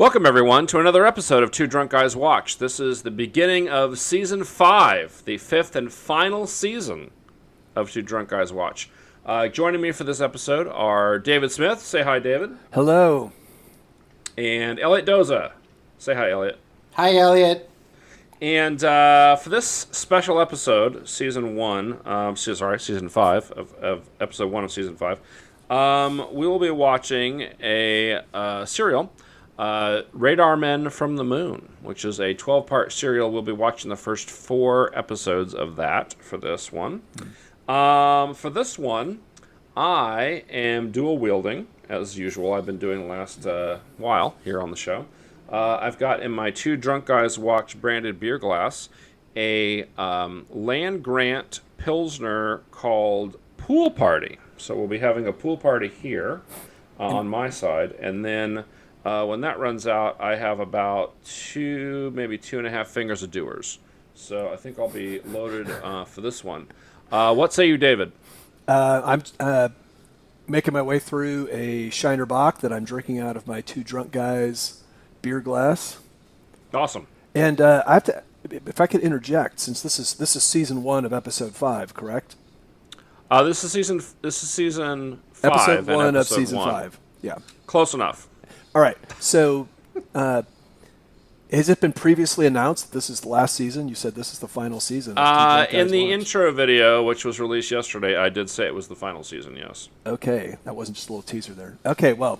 Welcome, everyone, to another episode of Two Drunk Guys Watch. This is the beginning of Season 5, the fifth and final season of Two Drunk Guys Watch. Joining me for this episode are David Smith. Say hi, David. Hello. And Elliott Doza. Say hi, Elliott. Hi, Elliott. And for this special episode, Season 5 of Episode 1 of Season 5, we will be watching a serial, Radar Men from the Moon, which is a 12-part serial. We'll be watching the first 4 episodes of that for this one. For this one, I am dual-wielding, as usual. I've been doing the last while here on the show. I've got in my Two Drunk Guys Watch branded beer glass a Land Grant Pilsner called Pool Party. So we'll be having a pool party here on my side, and then when that runs out, I have about 2, maybe 2.5 fingers of Dewar's. So I think I'll be loaded for this one. What say you, David? I'm making my way through a Shiner Bock that I'm drinking out of my Two Drunk Guys beer glass. Awesome. And I have to, if I could interject, since this is season 1 of episode 5, correct? This is season 5. Episode 1 of episode season 1. 5. Yeah. Close enough. All right. So, has it been previously announced that this is the last season? You said this is the final season. In the intro video, which was released yesterday, I did say it was the final season, yes. Okay. That wasn't just a little teaser there. Okay, well.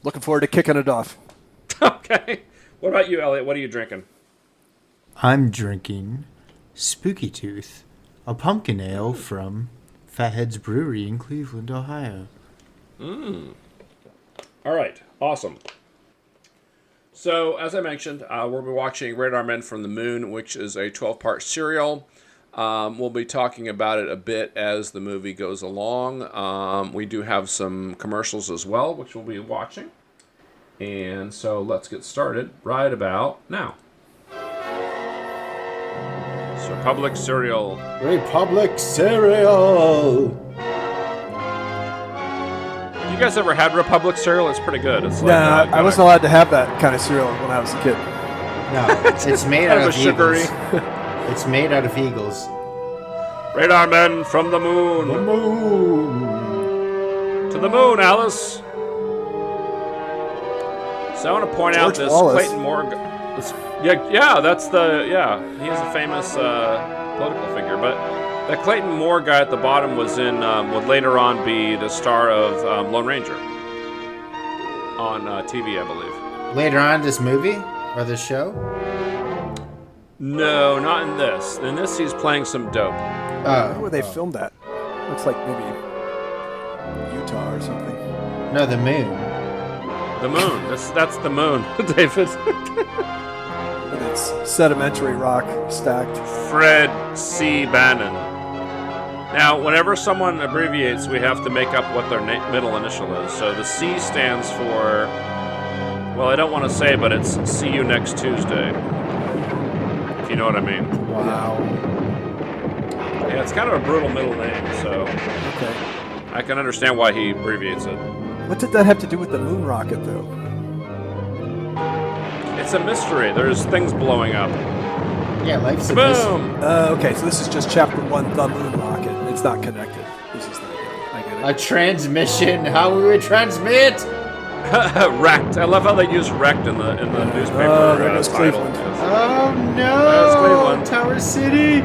Looking forward to kicking it off. Okay. What about you, Elliott? What are you drinking? I'm drinking Spooky Tooth, a pumpkin ale from Fathead's Brewery in Cleveland, Ohio. All right. Awesome. So, as I mentioned, we'll be watching Radar Men from the Moon, which is a 12-part serial. We'll be talking about it a bit as the movie goes along. We do have some commercials as well, which we'll be watching. And so let's get started right about now. So, Republic Cereal. Republic Cereal! You guys ever had Republic Cereal? It's pretty good. It's like, No, I wasn't allowed to have that kind of cereal when I was a kid. No, it's made out of sugary. eagles. It's made out of eagles. Radar Men from the Moon. The moon! To the moon, Alice. So I want to point out George this Wallace. Clayton Moore. He's a famous political figure. But that Clayton Moore guy at the bottom was in, would later on be the star of Lone Ranger on TV, I believe. Later on, this movie or this show? No, not in this. In this, he's playing some dope. Where they filmed that? Looks like maybe Utah or something. No, the moon. The moon. That's the moon, David. With its sedimentary rock stacked. Fred C. Bannon. Now, whenever someone abbreviates, we have to make up what their middle initial is. So the C stands for, well, I don't want to say, but it's see you next Tuesday. If you know what I mean. Wow. Yeah, it's kind of a brutal middle name, so Okay. I can understand why he abbreviates it. What did that have to do with the moon rocket, though? It's a mystery. There's things blowing up. Yeah, life's a mystery. Boom! Okay, so this is just chapter 1, the moon rocket. It's not connected. This is I get it. A transmission. How we would transmit? Wrecked. I love how they use wrecked in the newspaper Oh, there goes title. Cleveland. Oh There's no! Cleveland. Tower City.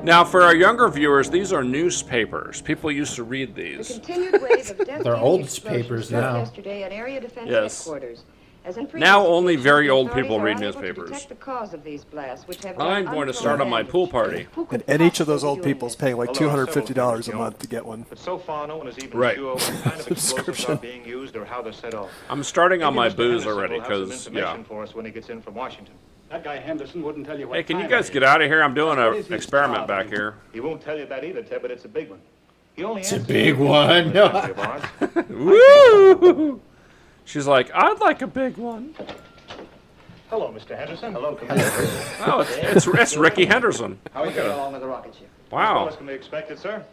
Now, for our younger viewers, these are newspapers. People used to read these. They're old papers now. Yesterday at Area Defense Yes. Headquarters. As in Now previous only very old authorities people are read unable to newspapers. detect the cause of these blasts, which have I'm done going to start on my untold pool damage. party. Who could And each of those possibly old be doing people's this? paying like Although $250 a several month to get one. But so far, no one has even Right. sure what kind of explosives Subscription. are being used or how they're set off. I'm starting on my Maybe Mr. booze Henderson already, will have some because, information for us when he gets in from Washington. That guy Henderson wouldn't tell you what Hey, can you time guys it get is. out of here? I'm doing What an is his experiment problem? back here. He won't tell you that either, Ted, but it's a big one. He only It's a answers big the one. question of ours. Woo! She's like, I'd like a big one. Hello, Mr. Henderson. Hello, Commander. Oh, it's Ricky Henderson. How are you getting along with the rocket ship? Wow. What else can we expect it, sir?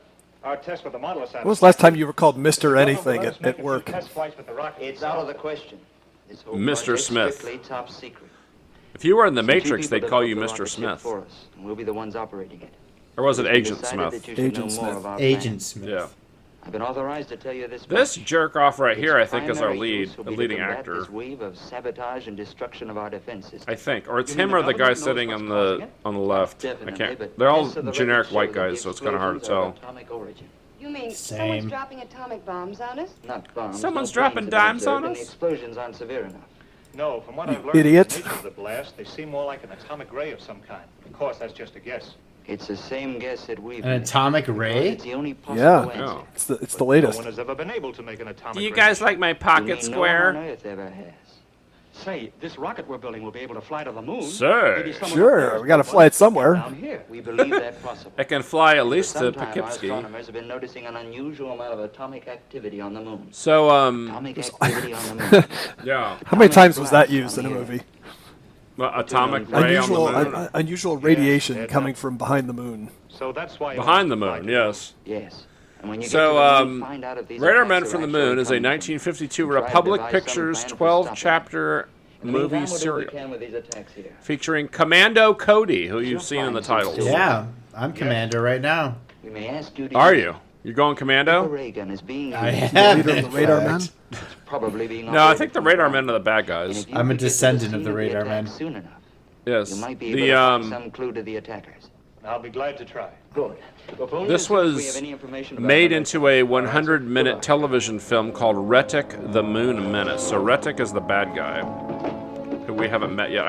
Our test with the model is When was the last time you were called Mr. Anything Let us at make a few work? test flights with the rocket It's itself. out of the question. This whole Mr. project's Smith. strictly top secret. If you were in the Some few Matrix, people they'd call you developed the Mr. rocket ship Smith. For us, and we'll be the ones operating it. Or was it It's been Agent decided Smith? that you should Agent know Smith. more of our Agent plans. Smith. Yeah. I've been authorized to tell you this. This much. jerk off right here, I Its think, is our primary lead, use will the be to leading combat actor. This wave of sabotage and destruction of our defense system. I think, or it's You mean him the or the guy government knows sitting what's on causing the it? left. I Definitely, can't. but They're all tests of the generic record white show that guys, the so it's kind of hard to explosions are tell. of atomic origin. You mean Same. someone's dropping atomic bombs on us? Not bombs. Someone's no dropping planes have been dimes on observed, and us? The explosions aren't severe enough. No, from what You I've learned idiot. from the nature of the blast, they seem more like an atomic ray of some kind. Of course, that's just a guess. It's the same guess that we've An made. atomic Because ray? It's the only possible Yeah. answer. Oh. It's the No latest. one has ever been able to make an atomic ray. my You pocket mean No one on Earth ever has. Say, this rocket we're building will be able to fly to the moon. Sir. Maybe someone Sure, up there we gotta is fly it somewhere. Down here. We believe that possible. It can fly at For least to some time, our Poughkeepsie. astronomers have been noticing an unusual amount of atomic activity on the moon. So, Atomic activity on the moon. yeah, How many Atomic times was that blast used in on a the Earth. movie? atomic ray on the moon. Unusual radiation yeah, coming no. from behind the moon. So that's why... Behind the moon, yes. Yes. And when you So, get to the moon, find out if these Radar attacks Men are from the actually Moon is a coming from- 1952 Try to Republic devise some Pictures plan for stopping 12-chapter In the meantime, movie we'll do what we serial can with these attacks here. featuring Commando Cody, who you've You'll seen in the find some titles. silver. Yeah, I'm commander right now. We may ask you to Are use you? it. You're going The Commando? ray gun is being I used. am. Leader of in the radar men. fact. It's probably being No, I operated think the from Radar ground. Men are the bad And guys. if you I'm a could get to the descendant scene of the Radar attack Men. Soon enough, Yes. you might be able The to find some clue to the attackers. I'll be glad to try. Good. If only This as soon as we was have any information about made them, into a 100-minute television film called Retic the Moon Menace. So Retic is the bad guy, who we haven't met yet.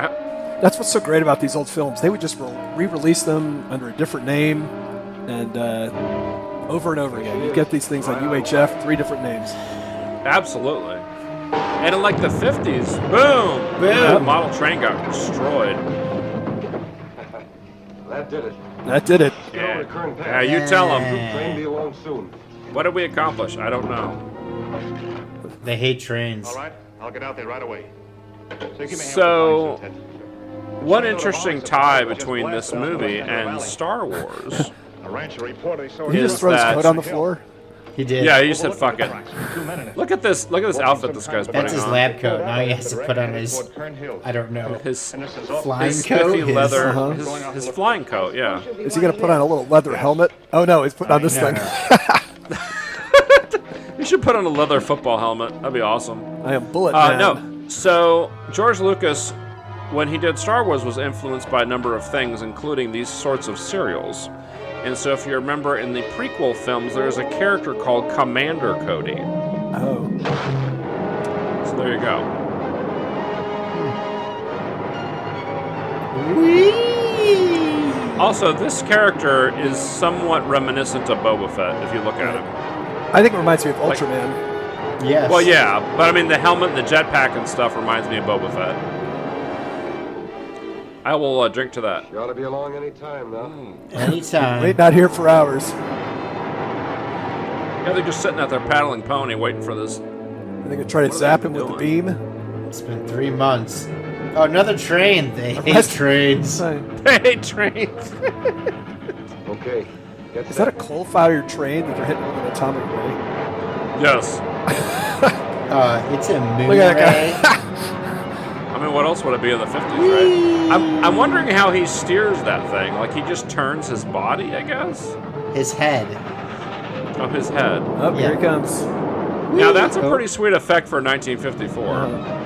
That's what's so great about these old films. They would just re-release them under a different name, and over and over again. You get these things on UHF, 3 different names. Absolutely. And in like the 50s, boom, the model train got destroyed. That did it. That did it. Yeah, return path. yeah, you tell them. Train be along soon. What did we accomplish? I don't know. They hate trains. All right, I'll get out there right away. So give me a hand So, with the lights, Lieutenant. one interesting tie between this movie and Star Wars. A rancher reported he saw He Is just throws his that- coat on the floor. He did. Yeah, he just said fuck it. 2 men in it. Look at this outfit this guy's That's putting his on. lab coat. Now he has to put on his, I don't know, His Henderson's off. flying his coat. spiffy his- leather, Uh-huh. his flying coat, yeah. Is he going to put on a little leather helmet? Oh, no, he's putting on this No, thing. no. You should put on a leather football helmet. That'd be awesome. I am Bullet Man. No. So George Lucas, when he did Star Wars, was influenced by a number of things, including these sorts of serials. And so, if you remember, in the prequel films, there's a character called Commander Cody. Oh. So there you go. Also, this character is somewhat reminiscent of Boba Fett, if you look at him. I think it reminds me of Ultraman. Yes. Well, yeah, but I mean, the helmet and the jetpack and stuff reminds me of Boba Fett. I will drink to that. You ought to be along any time now. Anytime. Wait, not here for hours. Yeah, they're just sitting out there paddling pony, waiting for this. I think I try to What are zap they him with the doing? beam. It's been 3 months. Oh, another train. They hate Rest- trains. Hey, trains. Okay. Get Is that a coal-fired train that they're hitting with an atomic ray? Yes. It's a moon Look at that ray. I mean, what else would it be in the 50s, right? I'm wondering how he steers that thing. Like, he just turns his body, I guess? His head. Oh, his head. Oh, here Yeah. he comes. Now, that's a pretty sweet effect for 1954.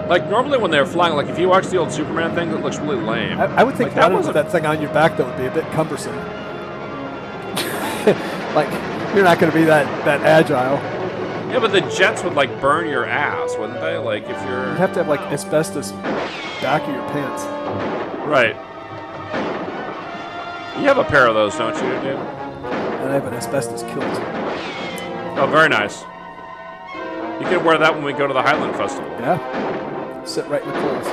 Like, normally when they're flying, like, if you watch the old Superman thing, it looks really lame. I would think Like, that running with wasn't- that thing on your back, though, would be a bit cumbersome. Like, you're not going to be that agile. Yeah, but the jets would, like, burn your ass, wouldn't they? Like, if you're... You'd have to have, like, asbestos back of your pants. Right. You have a pair of those, don't you, dude? And I have an asbestos kilt. Oh, very nice. You can wear that when we go to the Highland Festival. Yeah. Sit right in the coals.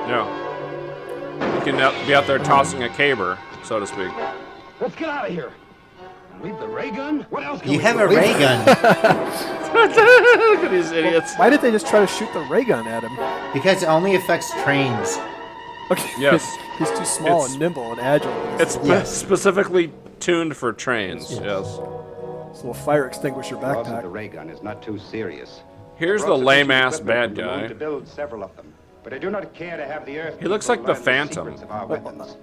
Yeah. You can be out there tossing a caber, so to speak. Let's get out of here. Leave the ray gun? What else can You we have do? a ray gun. Look at these idiots. Why did they just try to shoot the ray gun at him? Because it only affects trains. Okay. Yes. He's too small It's- and nimble and agile. It's Yes. specifically tuned for trains. Yes. This little fire extinguisher The loss of backpack. the ray gun is not too serious. Here's I the brought lame sufficient ass equipment bad from the moon guy. to build several of them, but I do not care to have the Earth. He looks people like the learn Phantom. secrets of our weapons.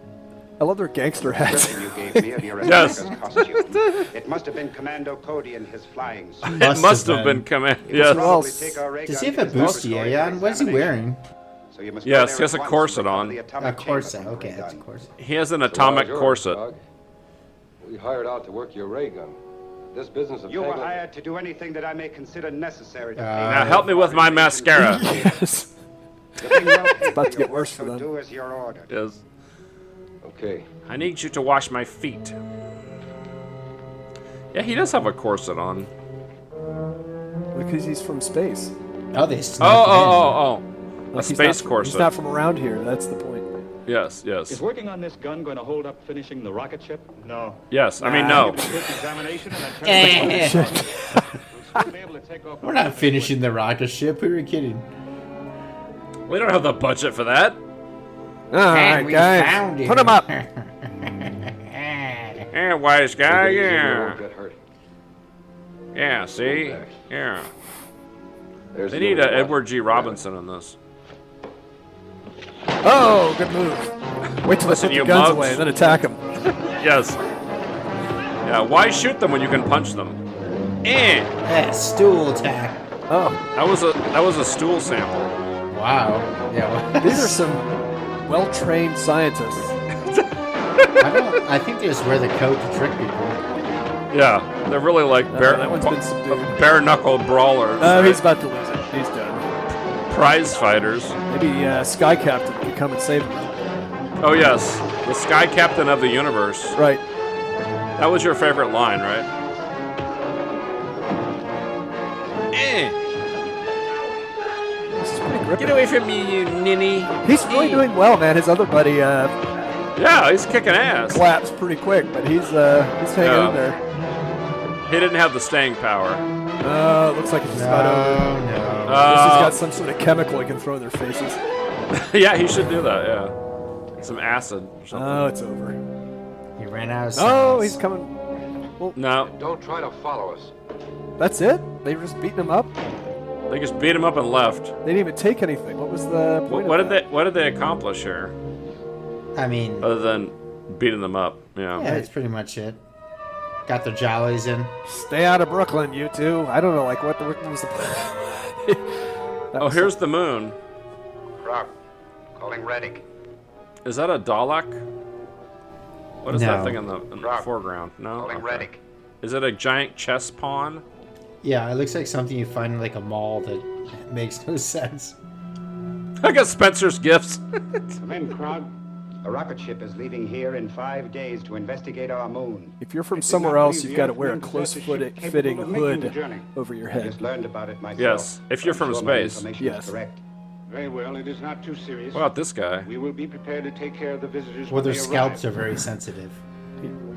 I love their gangster hats. Description you gave me of your Yes. costume. It must have been Commando Cody in his flying suit. It must have been command. Yes. Probably take our ray Does gun he have a to his bustier laboratory on? for What is he examination. wearing? So you must Yes, go he there has a at once corset and recover on. the A atomic corset. chamber from the Okay, ray that's a gun. corset. He has an So atomic how's yours, corset. Doug? We hired out to work your ray gun. This business of You were tangling- hired to do anything that I may consider necessary to Now help me with my mascara. Yes. It's about to get worse for them. Do as you're ordered. Yes. Okay. I need you to wash my feet. Yeah, he does have a corset on. Because he's from space. Oh, they Oh, snuck oh. A Like, he's space not, corset. He's not from around here. That's the point. Yes, yes. Is working on this gun going to hold up finishing the rocket ship? No. Yes, I mean, no. Quick examination and then turn in. it back. We'll be able to take off. We're not finishing the rocket ship. Who are you kidding? We don't have the budget for that. All right, we guys. found it. Put him up. Yeah, wise guy, Take it easy, you yeah. won't get hurt. Yeah, see? Yeah. There's They the need little Edward G. one. Robinson in this. Oh, good move. Wait till they Listen, put you the guns mugs. away, then attack him. Yes. Yeah, why shoot them when you can punch them? Yeah, stool attack. Oh, That was a stool sample. Wow. Yeah. Well, these are some well-trained scientists. I think they just wear the coat to trick people. Yeah, they're really like That one's been subdued. bare-knuckled brawlers. Oh, right? he's about to lose it. He's done. Prize fighters. Maybe Sky Captain can come and save him. Oh yes, the Sky Captain of the Universe. Right. That was your favorite line, right? This is pretty gripping. Get away from me, you ninny. He's really doing well, man. His other buddy Yeah, he's kicking ass. collapsed pretty quick, but he's hanging in there. He didn't have the staying power. Looks like it's just about over. No. Guess he's got some sort of chemical he can throw in their faces. Yeah, he should do that, yeah. Some acid or something. Oh, it's over. He ran out of Oh, sauce. he's coming. No, Don't try to follow us. That's it? They were just beating him up? they just beat him up and left. They didn't even take anything. What was the point What of did that? what did they accomplish here, I mean, other than beating them up? Yeah. yeah, that's pretty much it. Got their jollies in. Stay out of Brooklyn, you two. I don't know, like, what was the That Oh, was here's the moon. Rob, calling Reddick. Is that a Dalek? What is that No. thing in the Rob, foreground? No. Calling Okay. Reddick. Is it a giant chess pawn? Yeah, it looks like something you find in like a mall that makes no sense. I got Spencer's gifts. Come in, Krog. A rocket ship is leaving here in 5 days to investigate our moon. If you're from somewhere else, you've got to wear a close-fitting hood over your I head. just learned about it myself. Yes, if you're I'm from sure my space. information Yes. is correct. Very well, it is not too serious. What about this guy? We will be prepared to take care of the visitors Well, when their they scalps are arrive. very sensitive.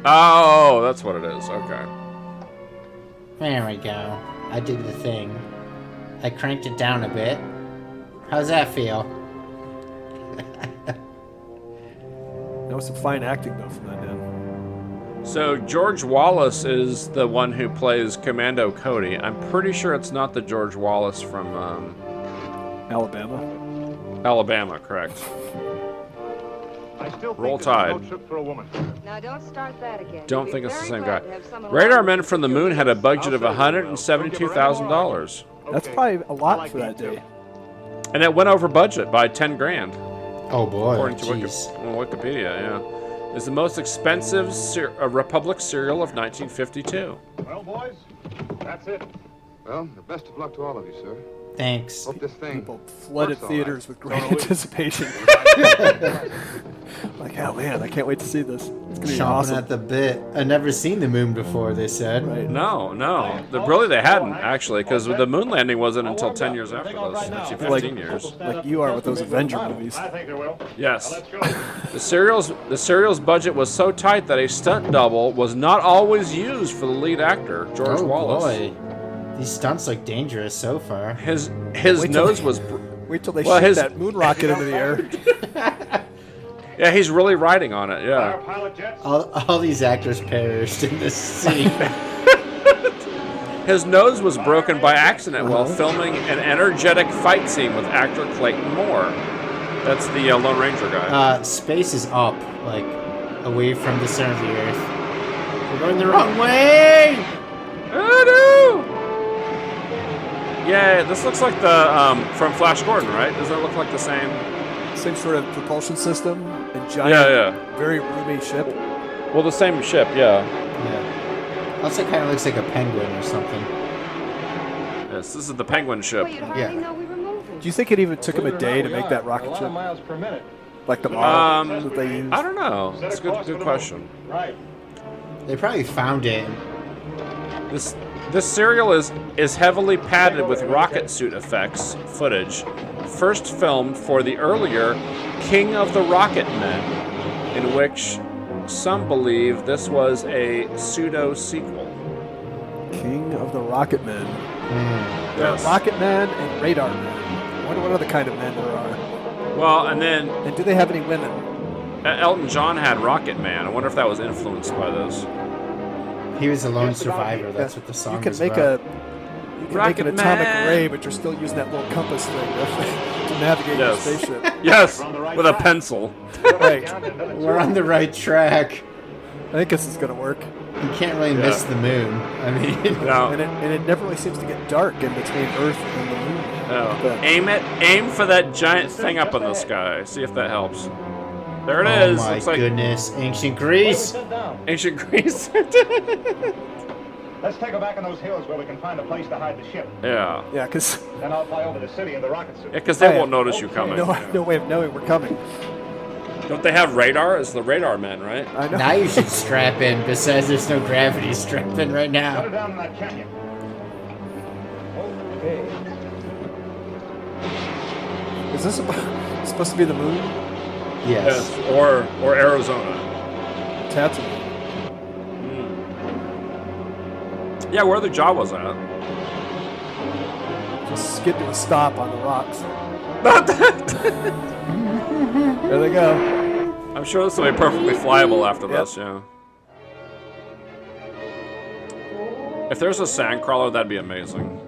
Oh, that's what it is. Okay. There we go. I did the thing. I cranked it down a bit. How's that feel? That was some fine acting, though, from that man. So George Wallace is the one who plays Commando Cody. I'm pretty sure it's not the George Wallace from Alabama. Alabama, correct? I still Roll think Tide. it's no trip for a woman. Now don't start that again. Don't We'd think be it's the very same guy. glad to have someone Radar along Men with from the you. Moon had a budget of I'll say it well. $172,000, That's Okay. probably a I lot like for that detail. day. and it went over budget by 10 grand, Oh boy, according to jeez. Wikipedia. Yeah, it's the most expensive Republic cereal of 1952. Well, boys, that's it. Well, the best of luck to all of you, sir. Thanks. Hope this thing People flooded works all theaters with great So do we. anticipation. Like, oh man, I can't wait to see this. It's gonna be Chomping awesome. at the bit. I've never seen the moon before, they said. Right. No. Really, they hadn't actually, because the moon landing wasn't until 10 years after this. Actually, 15 years. Like you are with those Avenger movies. I think there will. Yes. Let's go. The serial's budget was so tight that a stunt double was not always used for the lead actor, George Oh Wallace. boy. These stunts look dangerous so far. His Wait till nose they- was Wait till they Well, shoot his- that moon rocket into the air. Yeah, he's really riding on it. Our Yeah. pilot jets. All these actors perished in this scene. His nose was broken by accident while filming an energetic fight scene with actor Clayton Moore. That's the Lone Ranger guy. Space is up, like, away from the center of the Earth. We're going the wrong way! Oh no! Yeah, this looks like the from Flash Gordon, right? Does that look like the same? Same sort of propulsion system and giant, very roomy ship. Well, the same ship, yeah. Yeah. Also kind of looks like a penguin or something. Yes, this is the Penguin ship. Well, you'd hardly Yeah. know we were moving. Do you think it even took them a day to make that rocket A lot ship? of miles per minute. Like the model that they used? I don't know. That's a Set a course good for the question. moon. Right. They probably found it. This serial is heavily padded with rocket suit effects footage, first filmed for the earlier King of the Rocket Men, in which some believe this was a pseudo sequel. King of the Rocket Men. There Yes. are Rocket Men and Radar Men. I wonder what other kind of men there are. Well, and then And do they have any women? Elton John had Rocket Man. I wonder if that was influenced by this. He was a lone survivor. That's what the song You can is make about. you can Rocket make an atomic Man. ray, but you're still using that little compass thing to navigate your Yes. spaceship. Yes, We're on the right with a track. pencil. Right. We're on the right track. I think this is gonna work. You can't really miss the moon. I mean, No. And it never really seems to get dark in between Earth and the moon. No. But- Aim for that giant thing up in the sky. See if that helps. There it oh is. my Looks like goodness, ancient Greece. Sit down. ancient Greece. Let's take her back in those hills where we can find a place to hide the ship. Yeah. Yeah, because Then I'll fly over the city in the rocket suit. Yeah, because they Oh, yeah. won't notice you coming. no way of knowing we're coming. Don't they have radar? It's the radar men, right? I know. Now you should strap in. Besides, there's no gravity. Strap in right Put her now. down in that canyon. Okay. Is this supposed to be the moon? Yes. Or Arizona. Tatooine. Yeah, where the Jawas at? Just skid to a stop on the rocks. There they go. I'm sure this will be perfectly flyable after Yep. this, yeah. If there's a sandcrawler, that'd be amazing.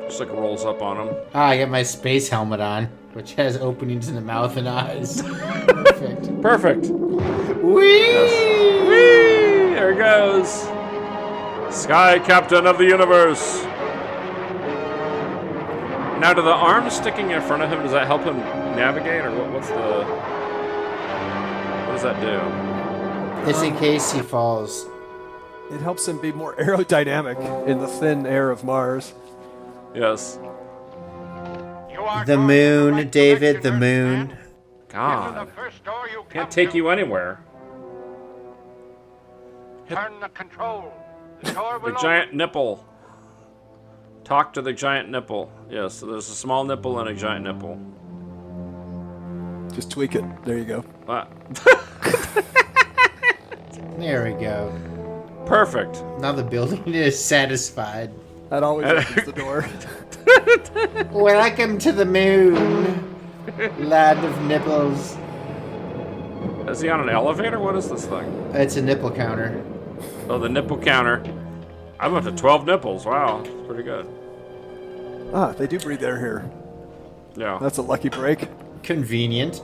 Just like rolls up on him. Ah, I got my space helmet on, which has openings in the mouth and eyes. Perfect. Perfect. Whee! Whee! There he goes. Sky Captain of the Universe. Now, do the arms sticking in front of him, does that help him navigate, or what does that do? It's in case he falls. It helps him be more aerodynamic in the thin air of Mars. Yes. The moon, David, the moon. God. Can't take you anywhere. Turn the control. The door will The giant nipple. Talk to the giant nipple. Yes, so there's a small nipple and a giant nipple. Just tweak it. There you go. Ah, There we go. perfect. Now the building is satisfied. That always opens the door. Welcome to the moon, land of nipples. Is he on an elevator? What is this thing? It's a nipple counter. Oh, the nipple counter. I'm up to 12 nipples. Wow, that's pretty good. Ah, they do breathe air here. Yeah, That's a lucky break. Convenient.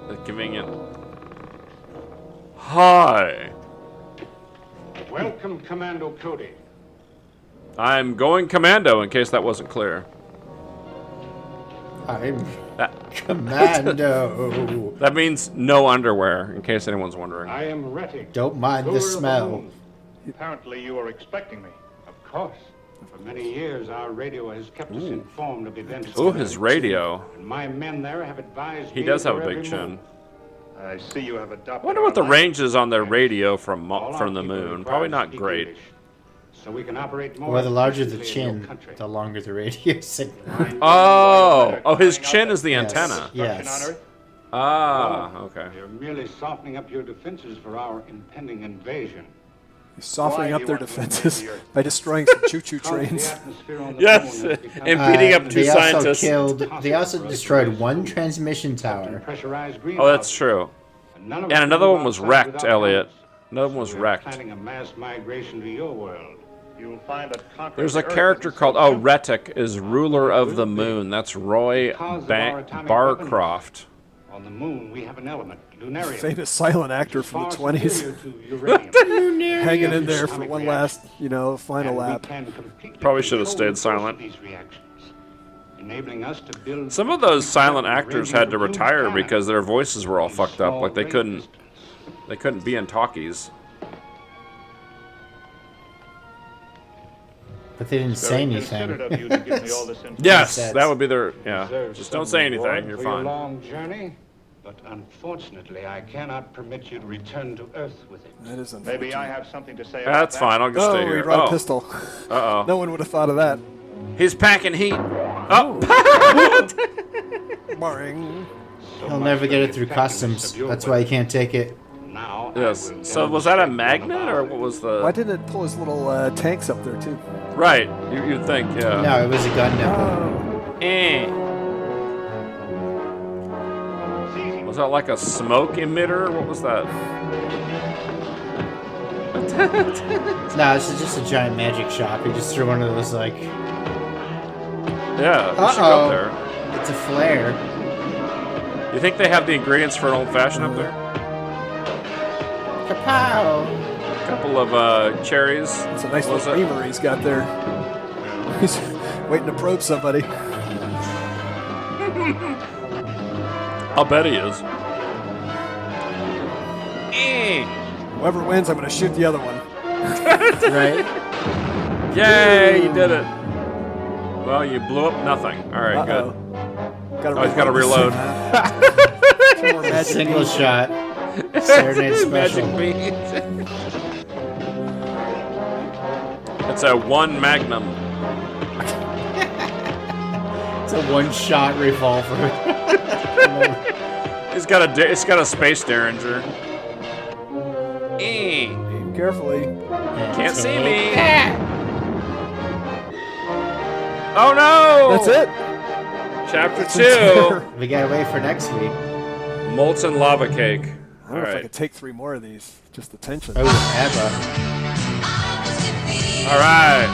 that's convenient. Hi, Welcome, Commando Cody. I'm going commando. In case that wasn't clear. I'm That commando. that means no underwear. In case anyone's wondering. I am ready. Don't mind the Tour of smell. moon. Apparently you were expecting me. Of course. For many years, our radio has kept us informed of events. Oh, his radio. And my men there have advised He me does have for a big every chin. move. I see you have adopted. I wonder what the our range is on their radio from All our the people moon. require Probably to not speak great. English, so we can operate more Well, the larger the efficiently in your chin, country. the longer the radio signal. Oh, his chin is the Yes. antenna. Yes. Ah, okay. You're merely softening up your defenses for our impending invasion. He's softening up their defenses by destroying some choo-choo trains. Yes, and beating up two scientists. They also destroyed one transmission tower. Oh, that's true. And another one was wrecked, Elliot. Another one was wrecked. Planning a mass migration to your world. You'll find that There's a character called Retic is ruler of the moon. That's Roy Barcroft. On the moon, we have an element, lunarium. Famous silent actor from the 20s. Superior to uranium. Hanging in there for one last, final lap. Probably should have stayed silent. These reactions, enabling us to build Some of those silent actors had to retire because their voices were all fucked up. Like they couldn't be in talkies. But they didn't say anything. Yes, that would be their. Yeah, just don't say anything. You're for your fine. long journey, but unfortunately, I cannot permit you to return to Earth with it. That is unfortunate. Maybe I have something to say about That's that. fine. I'll just stay Oh, he here. brought a pistol. Uh-oh. No one would have thought of that. He's packing heat. Oh. Boring. He'll never get it through customs. That's why he can't take it. Now, Yes. So was that a magnet or what was the? Why didn't it pull his little tanks up there, too? Right. You'd think. Yeah. No, it was a gun nipple. Was that like a smoke emitter? What was that? No, this is just a giant magic shop. He just threw one of those, like... Yeah. You should go up there. It's a flare. You think they have the ingredients for an old fashioned up there? Kapow! A couple of cherries. It's a nice What was little it? creamer he's got there. He's waiting to probe somebody. I'll bet he is. Whoever wins, I'm going to shoot the other one. Right? Yay! You did it. Well, you blew up nothing. All right, good. Oh, he's got to reload. Two more magic Single beams. shot. Serenade special. Magic beans. It's a one Magnum. It's a one-shot revolver. It's got a space derringer. Aim carefully. Can't see me. Oh no! That's it. Chapter That's 2. it. We gotta wait for next week. Molten lava cake. I don't All know if I right. could take 3 more of these. Just the tension. Oh, ABBA. All right.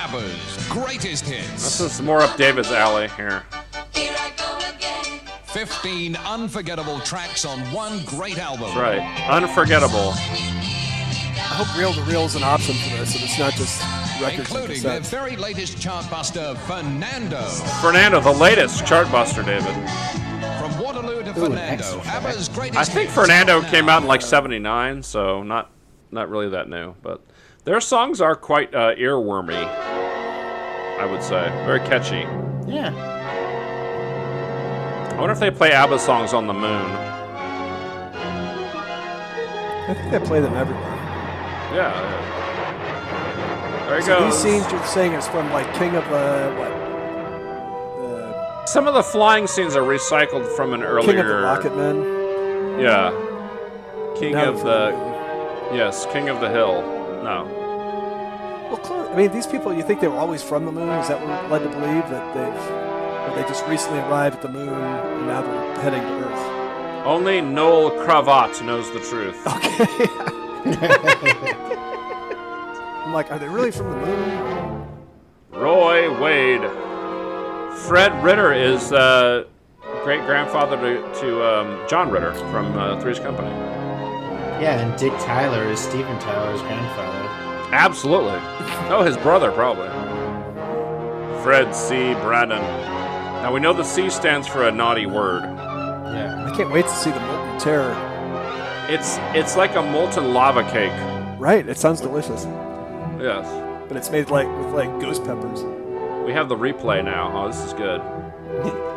ABBA's greatest hits. This is more up David's alley here. 15 unforgettable tracks on one great album. That's right. Unforgettable. I hope reel-to-reel is an option for this, and it's not just records and Including the cassettes. very latest chartbuster, Fernando. Fernando, the latest chartbuster, David. From Waterloo to Ooh, Fernando, extra. ABBA's greatest I think hits Fernando are came out in like now. '79, so not really that new. But their songs are quite earwormy, I would say. Very catchy. Yeah. I wonder if they play ABBA songs on the moon. I think they play them everywhere. Yeah. There you So go. these scenes you're saying is from like King of what? Some of the flying scenes are recycled from an earlier. King of the Rocket Men. Yeah. King Now of they're the. from Yes, King of the Hill. No. Well, I mean, these people, you think they were always from the moon? Is that what we're led to believe? That they just recently arrived at the moon and now they're heading to Earth? Only Noel Cravat knows the truth. Okay. I'm like, are they really from the moon? Roy Wade. Fred Ritter is great-grandfather to John Ritter from Three's Company. Yeah, and Dick Tyler is Steven Tyler's grandfather. Absolutely. Oh, his brother, probably. Fred C. Braddon. Now, we know the C stands for a naughty word. Yeah. I can't wait to see the Molten Terror. It's like a molten lava cake. Right, it sounds delicious. Yes. But it's made with ghost peppers. We have the replay now. Oh, this is good.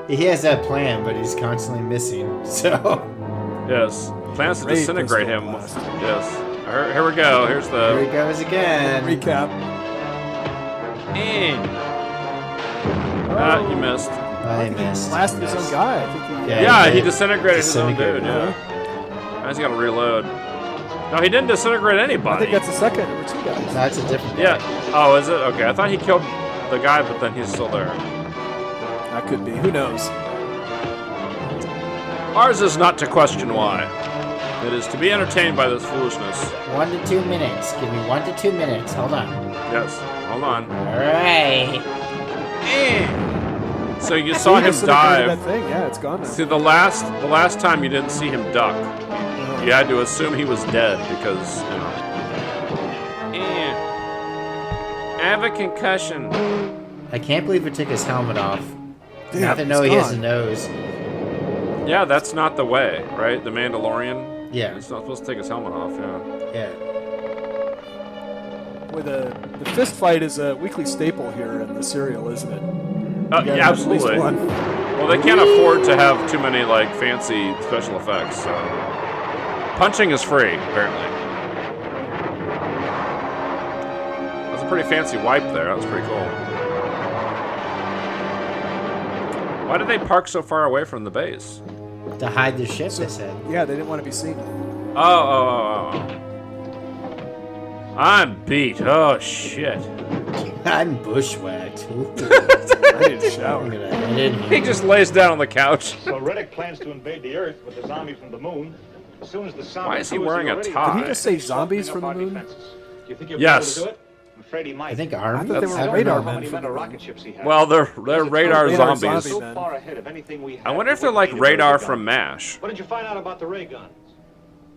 He has that plan, but he's constantly missing, so... Yes. Plans to Great disintegrate pistol him. blast. Yes. Here we go. Here's Here he the... goes again. Recap. You missed. I missed. Blasted his own guy. I think he, Yeah, he did. disintegrated his own dude. Disintegrated, Yeah. Now he's got to reload. No, he didn't disintegrate I anybody. think that's the second. There were 2 guys. That's a different guy. Yeah. Oh, is it? Okay. I thought he killed the guy, but then he's still there. That could be. Who knows? Ours is not to question why. It is to be entertained by this foolishness. 1 to 2 minutes. Give me 1 to 2 minutes. Hold on. Yes. Hold on. All right. So you saw him Disintegrated dive. That thing. Yeah, it's gone now. See, the last time you didn't see him duck. You had to assume he was dead because, you know. I have a concussion. I can't believe it took his helmet off. Damn, Now to know it's he has a gone. nose. Yeah, that's not the way, right? The Mandalorian? Yeah. He's not supposed to take his helmet off, yeah. Yeah. Boy, the fist fight is a weekly staple here in the serial, isn't it? Oh, You gotta yeah, have at least absolutely. one. Well, they can't afford to have too many, like, fancy special effects, so. Punching is free, apparently. That's a pretty fancy wipe there. That was pretty cool. Why did they park so far away from the base? To hide the ship, they said. Yeah, they didn't want to be seen. Oh. I'm beat. Oh, shit. I'm bushwhacked. Ooh. I need a shower. I'm gonna head in He here. just lays down on the couch. So Riddick plans to invade the Earth with the zombies from the moon. As soon as the sound Why is he wearing a Did he tie? just say zombies from the moon? Do you think he'll Yes. be able to do it? I'm afraid he might. I think I army. thought they were I don't radar know. How many men. metal rocket ships he has. Well, they're radar Radar zombies. zombies. so man. far ahead of anything we have. I wonder if they're we like wouldn't need a radar ray gun. from MASH. What did you find out about the ray guns?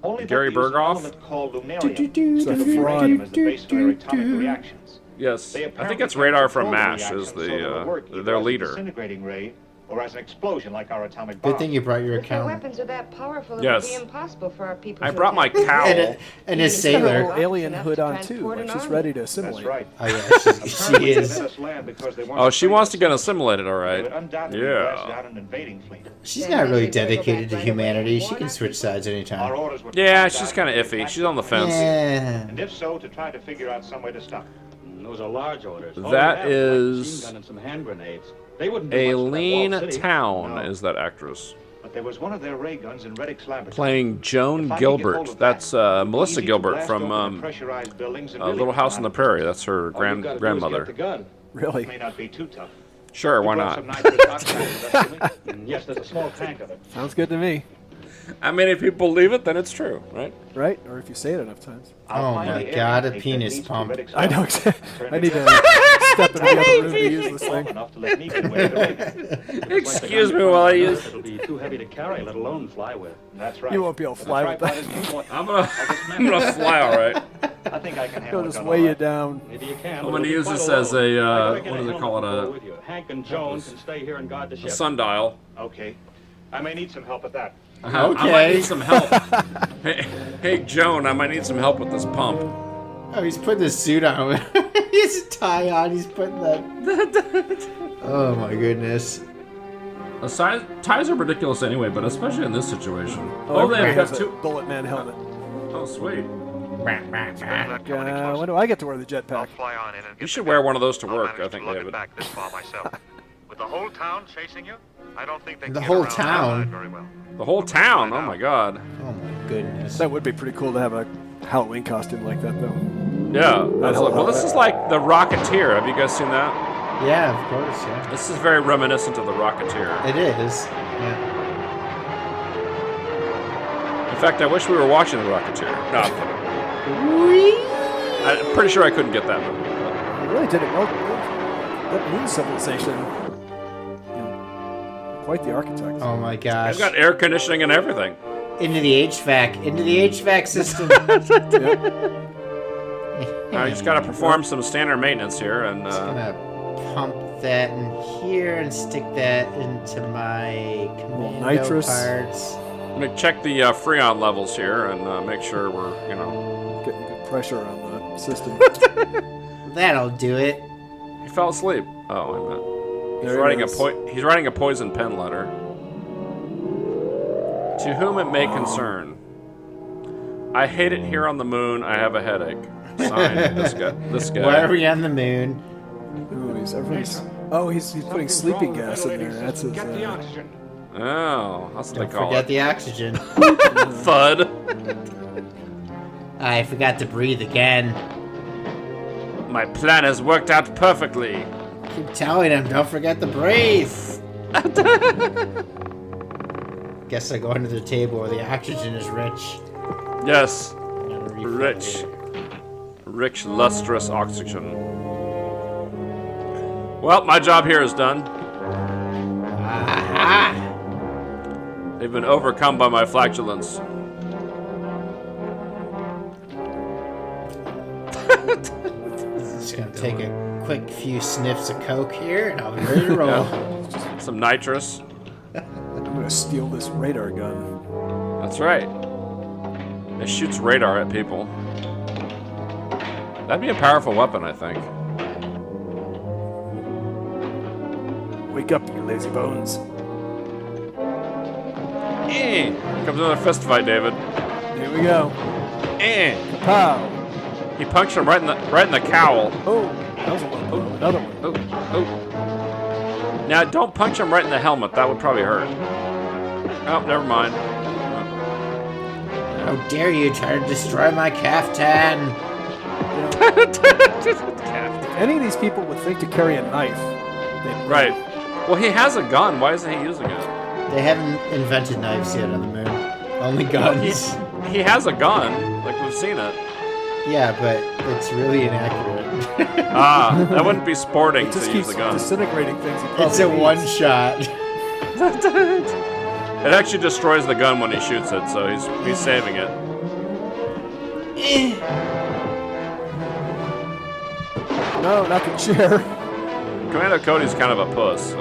Only Gary that they use an Berghoff? element called lunarium. It's a The fraud. uranium is the base of their atomic reactions. Yes, They I think apparently it's radar control from the MASH reaction is so that it'll work either their as a leader. disintegrating ray or as an explosion like our atomic bomb. Good thing you brought your If their account. weapons are that powerful, it Yes. would be impossible for our people I to brought my attack. cowl. And his She's got her sailor. little alien Enough hood to on too, transport like an she's army. ready to That's assimilate. right. Oh yeah, she Apparently they is. let us land because they weren't Oh, she afraid wants of to us. get assimilated, all They right. would undoubtedly blast Yeah. out an invading fleet. She's not really dedicated to humanity. She can switch sides Our anytime. orders were to Yeah, find she's out kind of and iffy. attack She's on the fence. Yeah. and if so, to try to figure out some way to stop it. Those are large orders. That is and some hand grenades. They wouldn't do a much to that lean walled city. town, No. is that actress. But there was one of their ray guns in Reddick's laboratory. Playing Joan If I could get hold Gilbert. of That's that, Melissa easy to Gilbert blast from open the pressurized buildings and really Little House on the not- Prairie. That's her All you've gotta do is grandmother. get the gun. Really? May not be too tough. Sure, We why brought not? some nitrous oxide with us, didn't we? And yes, there's a small tank of it. Sounds good to me, I mean, if people believe it, then it's true, right? right? Or if you say it enough times. I'll Oh find my the area God, a tank that penis leads to pump. Reddick's I know. laboratory. I need to step into the other room to use this Long thing. enough to let me get away with it. Excuse me while I use. It'll be too heavy to carry, let alone fly with. That's right. You won't be able to fly with that. I'm gonna fly, all right. I think I can He'll handle just it. weigh you down. Maybe you can. I'm gonna use this as a what do they call it? Hank and Jones can stay here and guard the A ship. sundial. Okay. I may need some help with that. I might Okay. need some help. Hey, Joan, I might need some help with this pump. Oh, he's putting the suit on. He has a tie on. He's putting that. Oh my goodness. Ties are ridiculous anyway, but especially in this situation. Oh, everybody they've has got a two. bullet man helmet. Oh, when When do I get to wear the jetpack? Fly on in and You get should the wear gun. one of those to I'll work, manage I think, to lug David. it back this far myself. With the whole town chasing you, I don't think they The can get whole around town? that very well. The whole town. Oh my God. Oh my goodness. That would be pretty cool to have a Halloween costume like that, though. Yeah. hell Well, of this a- is like the Rocketeer. Have you guys seen that? Yeah, of course. Yeah. This is very reminiscent of the Rocketeer. It is. Yeah. In fact, I wish we were watching the Rocketeer. No, I'm kidding. I'm pretty sure I couldn't get that movie. They really did it well. That moon civilization, quite the architect. Oh my gosh. It's got air conditioning and everything. Into the HVAC. Into the HVAC system. Now you just got to perform some standard maintenance here, and Gonna pump that in here and stick that into my commando nitrous. parts. let me check the Freon levels here and make sure we're, Getting good pressure on the system. That'll do it. He fell asleep. Oh, wait a minute. He's writing a poison pen letter. To whom it may concern. I hate it here on the moon. I have a headache. Signed, this guy. Why are we on the moon? Ooh, he's putting sleeping gas in there. That's his. Get the oxygen. Oh, that's what they call Forget it. the oxygen. Thud. I forgot to breathe again. My plan has worked out perfectly. Keep telling him, don't forget to breathe. Guess I go under the table where the oxygen is rich. Yes. Rich, lustrous oxygen. Well, my job here is done. Aha! They've been overcome by my flatulence. Just gonna take a quick few sniffs of coke here, and I'll be ready to roll. Yeah. Some nitrous. I'm gonna steal this radar gun. That's right. It shoots radar at people. That'd be a powerful weapon, I think. Wake up, you lazy bones. Here comes another fist fight, David. Here we go. Pow. He punched him right in the cowl. Oh, that was a low blow. Another one. Oh. Now, don't punch him right in the helmet. That would probably hurt. Oh, never mind. How dare you try to destroy my caftan? If any of these people would think to carry a knife, they'd Right. Well, he has a gun. Why isn't he using it? They haven't invented knives yet on the moon. Only guns. He has a gun. Like, we've seen it. Yeah, but it's really inaccurate. That wouldn't be sporting It just to keeps use a gun. disintegrating things. It's a one shot. It actually destroys the gun when he shoots it, so he's saving it. No, not the chair. Commando Cody's kind of a puss.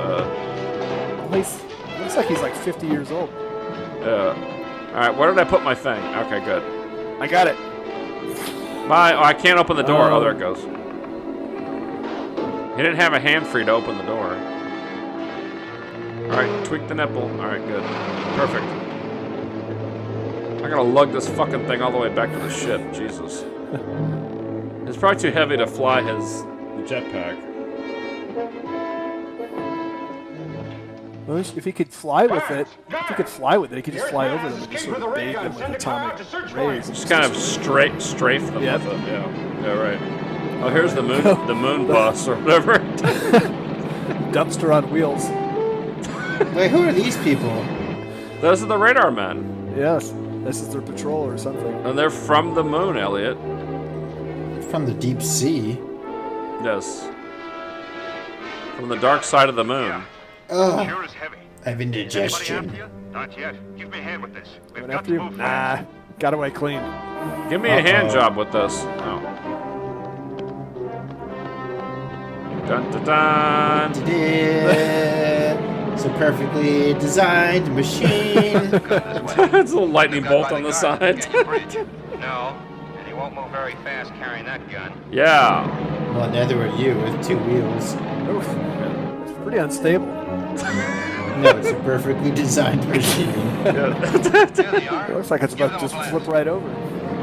Looks like he's like 50 years old. Alright, where did I put my thing? Okay, good. I got it. Bye. Oh, I can't open the door. Oh, there it goes. He didn't have a hand free to open the door. Alright, tweak the nipple. Alright, good. Perfect. I gotta lug this fucking thing all the way back to the ship. Jesus. It's probably too heavy to fly his jetpack. Well, if he could fly with it, he could just fly over them and just sort of bathe them with atomic rays. Just kind of strafe them with it. Yeah, right. Oh, here's the moon bus or whatever. Dumpster on wheels. Wait, who are these people? Those are the radar men. Yes, this is their patrol or something. And they're from the moon, Elliot. From the deep sea. Yes. From the dark side of the moon. Ugh. Sure is heavy. I have indigestion. Not yet. Give me a hand with this. We've Going got after to you? move Nah, fast. got away clean. Give me a hand job with this. Oh. Dun dun dun. It's a perfectly designed machine. It's a little lightning bolt on the side. No, and he won't move very fast carrying that gun. Yeah. Well, neither are you with two wheels. Oof, it's pretty unstable. No, it's a perfectly designed machine. It looks like it's about to just flip right over.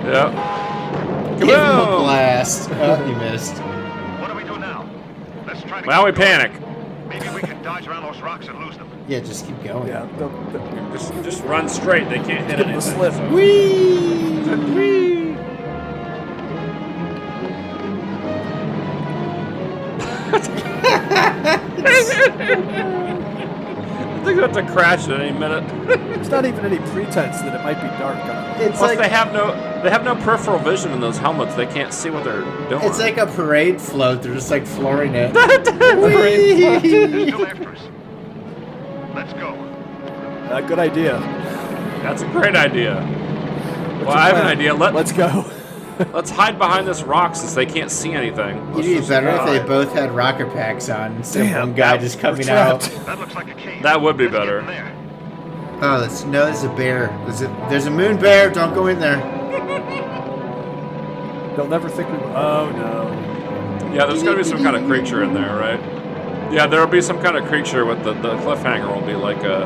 Yeah. Give him a Kaboom! blast. Oh, you missed. What do we do now? Let's try to Now we keep going. panic. Maybe we can dodge around those rocks and lose them. Yeah, just keep going. Yeah, Just run straight. They can't hit give him anything. a slip. so- Whee! I think we're about to crash at any minute. There's not even any pretense that it might be dark. It's Plus, like they have no peripheral vision in those helmets. They can't see what they're doing. it's like a parade float. They're just like flooring it. They're still after us. Let's go. Good idea. That's a great idea. Well, I have an idea. Let's go. Let's hide behind this rock since they can't see anything. It'd be better if they both had rocket packs on instead of one guy just coming out. That looks like a cave. That would be Let's get better. in there. Oh, there's a bear. There's a moon bear. Don't go in there. They'll never think we. Oh no. Yeah, there's gonna be some kind of creature in there, right? Yeah, there'll be some kind of creature with the cliffhanger will be like a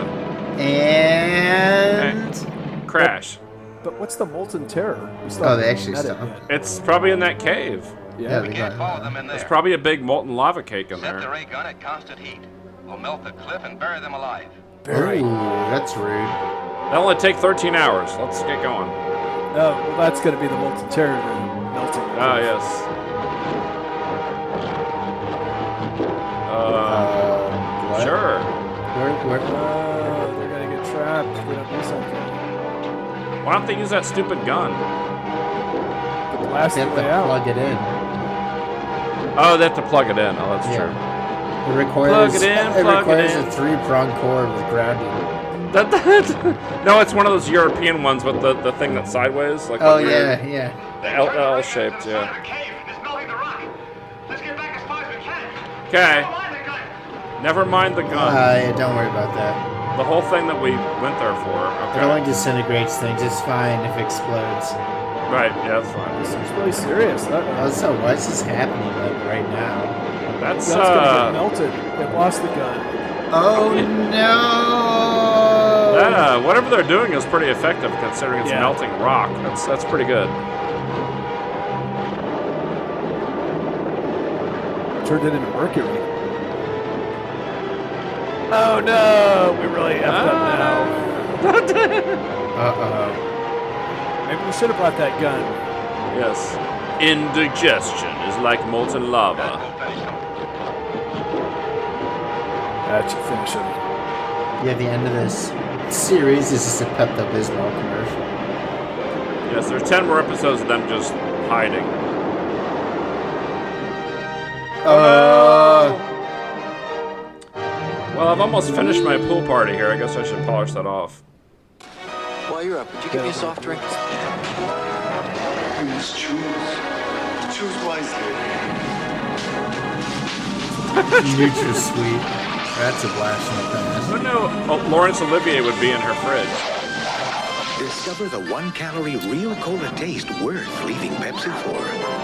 And crash. But what's the molten terror? Oh, they actually met it stopped. yet. It's probably in that cave. Yeah, We they can't got follow them in There's there. probably a big molten lava cake in Set the there. ray gun at constant heat. We'll melt the cliff and bury them alive. Ooh, that's rude. That'll only take 13 hours. Let's get going. Oh, well, that's going to be the molten terror melting. Ah, yes. What? Sure. Where? They're going to get trapped. They don't do something. Why don't they use that stupid gun? The blast They the have way to out. plug it in. Oh, they have to plug it in. Oh, that's true. It requires, Plug it in, it plug it requires in. a 3-prong cord with grounding. No, it's one of those European ones with the thing that's sideways. Like Oh, the weird- yeah. The L-shaped, yeah. Okay. Never mind the gun. Yeah, don't worry about that. The whole thing that we went there for. It Okay. only disintegrates things. It's fine if it explodes. Right, yeah, that's fine. This is really serious. Also, why is this happening like right now? That's The gun's going to get melted. They lost the gun. Oh no! Whatever they're doing is pretty effective considering it's Yeah. melting rock. That's pretty good. Turned it into mercury. Oh no! We really effed up now. Uh-oh. Maybe we should have brought that gun. Yes. Indigestion is like molten lava. That should finish him. Yeah, the end of this series is just a Pepto-Bismol commercial. Yes, there's 10 more episodes of them just hiding. Well, I've almost finished my pool party here. I guess I should polish that off. While you're up, would you give me a soft drink? You must choose. Choose wisely. NutraSweet. That's a blast from the past. I know Laurence Olivier would be in her fridge. Discover the 1-calorie real cola taste worth leaving Pepsi for.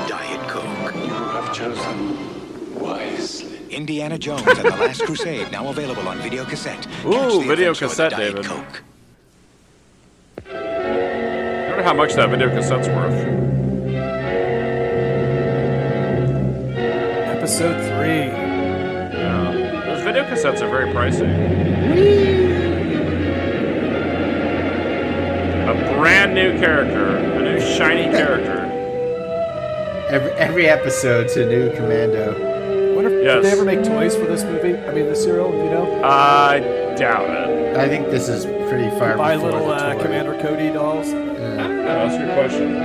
Diet Coke. You have chosen wisely. Indiana Jones and the Last Crusade, now available on video cassette. Ooh, video cassette, David. Coke. I wonder how much that video cassette's worth. Episode 3. Yeah. Those video cassettes are very pricey. A brand new character. A new shiny character. Every episode's a new commando. Did they ever make toys for this movie? I mean, the serial, you know? I doubt it. I think this is pretty far Buy before little the toy. Commander Cody dolls. Yeah, that's a good question.